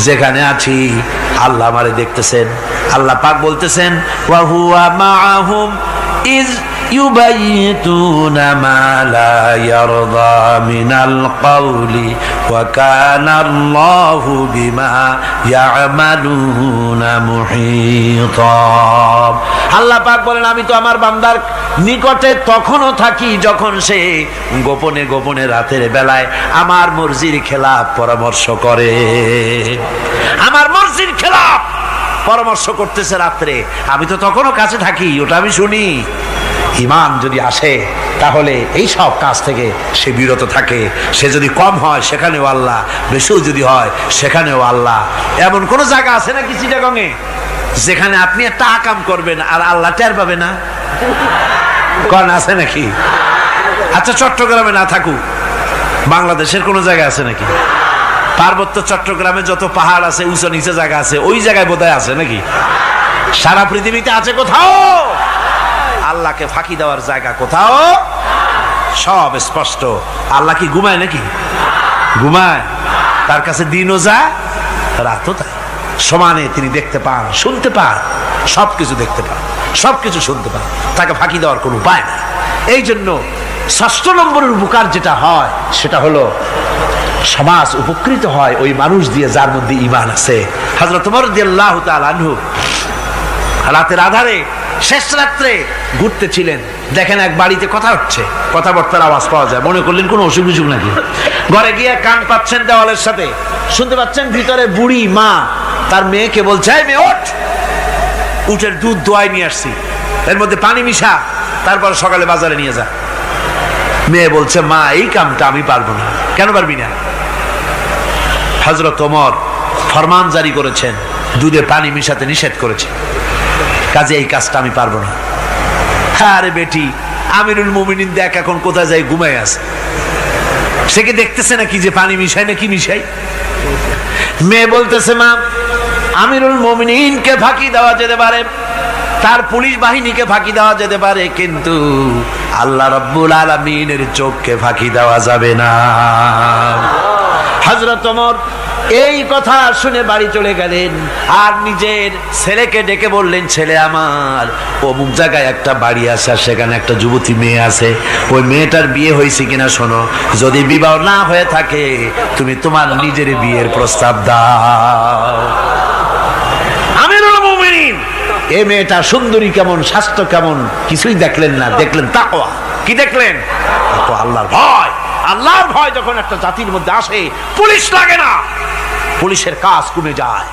যেখানে আছি আল্লাহ আমারে দেখতেছেন। আল্লাহ পাক বলতেছেন, ওয়া হুয়া মাআহুম ইজ ইউবাইতুনা মা লা ইয়ারদা মিনাল কওলি ওয়া কানা আল্লাহু বিমা ইয়ামালুনা মুহীতা। আল্লাহ পাক বলেন, আমি তো আমার বান্দার নিকটে তখনও থাকি যখন সে গোপনে গোপনে রাতের বেলায় আমার মর্জির খেলাফ পরামর্শ করে। আমার মর্জির খেলাফ পরামর্শ করতেছে রাত্রে, আমি তো তখনও কাছে থাকি, ওটা আমি শুনি। ঈমান যদি আসে, তাহলে এই সব কাজ থেকে সে বিরত থাকে। সে যদি কম হয় সেখানেও আল্লাহ, বেশিও যদি হয় সেখানেও আল্লাহ। এমন কোন জায়গা আছে নাকি চিটাগংয়ে যেখানে আপনি একটা আকাম করবেন আর আল্লাহ টের পাবে না? কোন আছে নাকি? আচ্ছা, চট্টগ্রামে না থাকুক, বাংলাদেশের কোন জায়গা আছে নাকি? পার্বত্য চট্টগ্রামে যত পাহাড় আছে, উঁচু নিচে জায়গা আছে, ওই জায়গায় বোধহয় আছে নাকি? সারা পৃথিবীতে আছে কোথাও? আল্লাহকে ফাঁকি দেওয়ার জায়গা কোথাও? সব স্পষ্ট। আল্লাহ কি ঘুমায় নাকি? ঘুমায়? তার কাছে দিনও যায়, রাতও তাই। সমানে তিনি দেখতে পান, শুনতে পান, সবকিছু দেখতে পান, সবকিছু শুনতে পান। তাকে ফাঁকি দেওয়ার কোনো উপায় নেই। এই জন্য ৬ষ্ঠ নম্বরের উপকার যেটা হয়, সেটা হলো সমাজ উপকৃত হয় ওই মানুষ দিয়ে যার মধ্যে ঈমান আছে। হযরত ওমর রাদিয়াল্লাহু তাআলা আনহু রাতের আধারে শেষ রাত্রে ঘুরতেছিলেন, দেখেন এক বাড়িতে কথা হচ্ছে, কথাবার্তার আওয়াজ পাওয়া যায়। মনে করলেন কোনো অসুখ বিসুখ নাকি। ঘরে গিয়ে কান পাচ্ছেন দেওয়ালের সাথে, শুনতে পাচ্ছেন ভিতরে বুড়ি মা তার মেয়েকে বলছে, এই মেয়ে ওঠ, উটের দুধ দোয়াই নিয়ে আসছি, এর মধ্যে পানি মিশা, তারপর সকালে বাজারে নিয়ে যা। মেয়ে বলছে, মা এই কামটা আমি পারবো না। কেন পারবি না? হযরত ওমর ফরমান জারি করেছেন, দুধে পানি মিশাতে নিষেধ করেছে, কাজে এই কাজটা আমি পারবো না। আরে বেটি, আমিরুল মুমিনিন দেখ এখন কোথায় যাই, ঘুমায় আছে, সে কি দেখতেছে নাকি যে পানি মিশাই না কি মিশাই? মেয়ে বলতেছে, মা আমিরুল মুমিনিনকে ফাঁকি দেওয়া যেতে পারে, তার পুলিশ বাহিনীকে ফাঁকি দেওয়া যেতে পারে, কিন্তু আল্লাহ রাব্বুল আলামিনের চোখকে ফাঁকি দেওয়া যাবে না। হযরত ওমর এই কথা শুনে বাড়ি চলে গেলেন, আর নিজের ছেলেকে ডেকে বললেন, ছেলে আমার, অমুক জায়গায় একটা বাড়ি আছে, সেখানে একটা যুবতী মেয়ে আছে, ওই মেয়েটার বিয়ে হয়েছে কিনা শোনো, যদি বিবাহ না হয়ে থাকে তুমি তোমার নিজের বিয়ের প্রস্তাব দাও। আমিরুল মুমিনিন এই মেয়েটা সুন্দরী কেমন, স্বাস্থ্য কেমন কিছুই দেখলেন না, দেখলেন তাকওয়া। কি দেখলেন? আল্লাহর ভয়। আল্লাহর ভয় যখন একটা জাতির মধ্যে আসে, পুলিশ লাগে না, পুলিশের কাজ কমে যায়।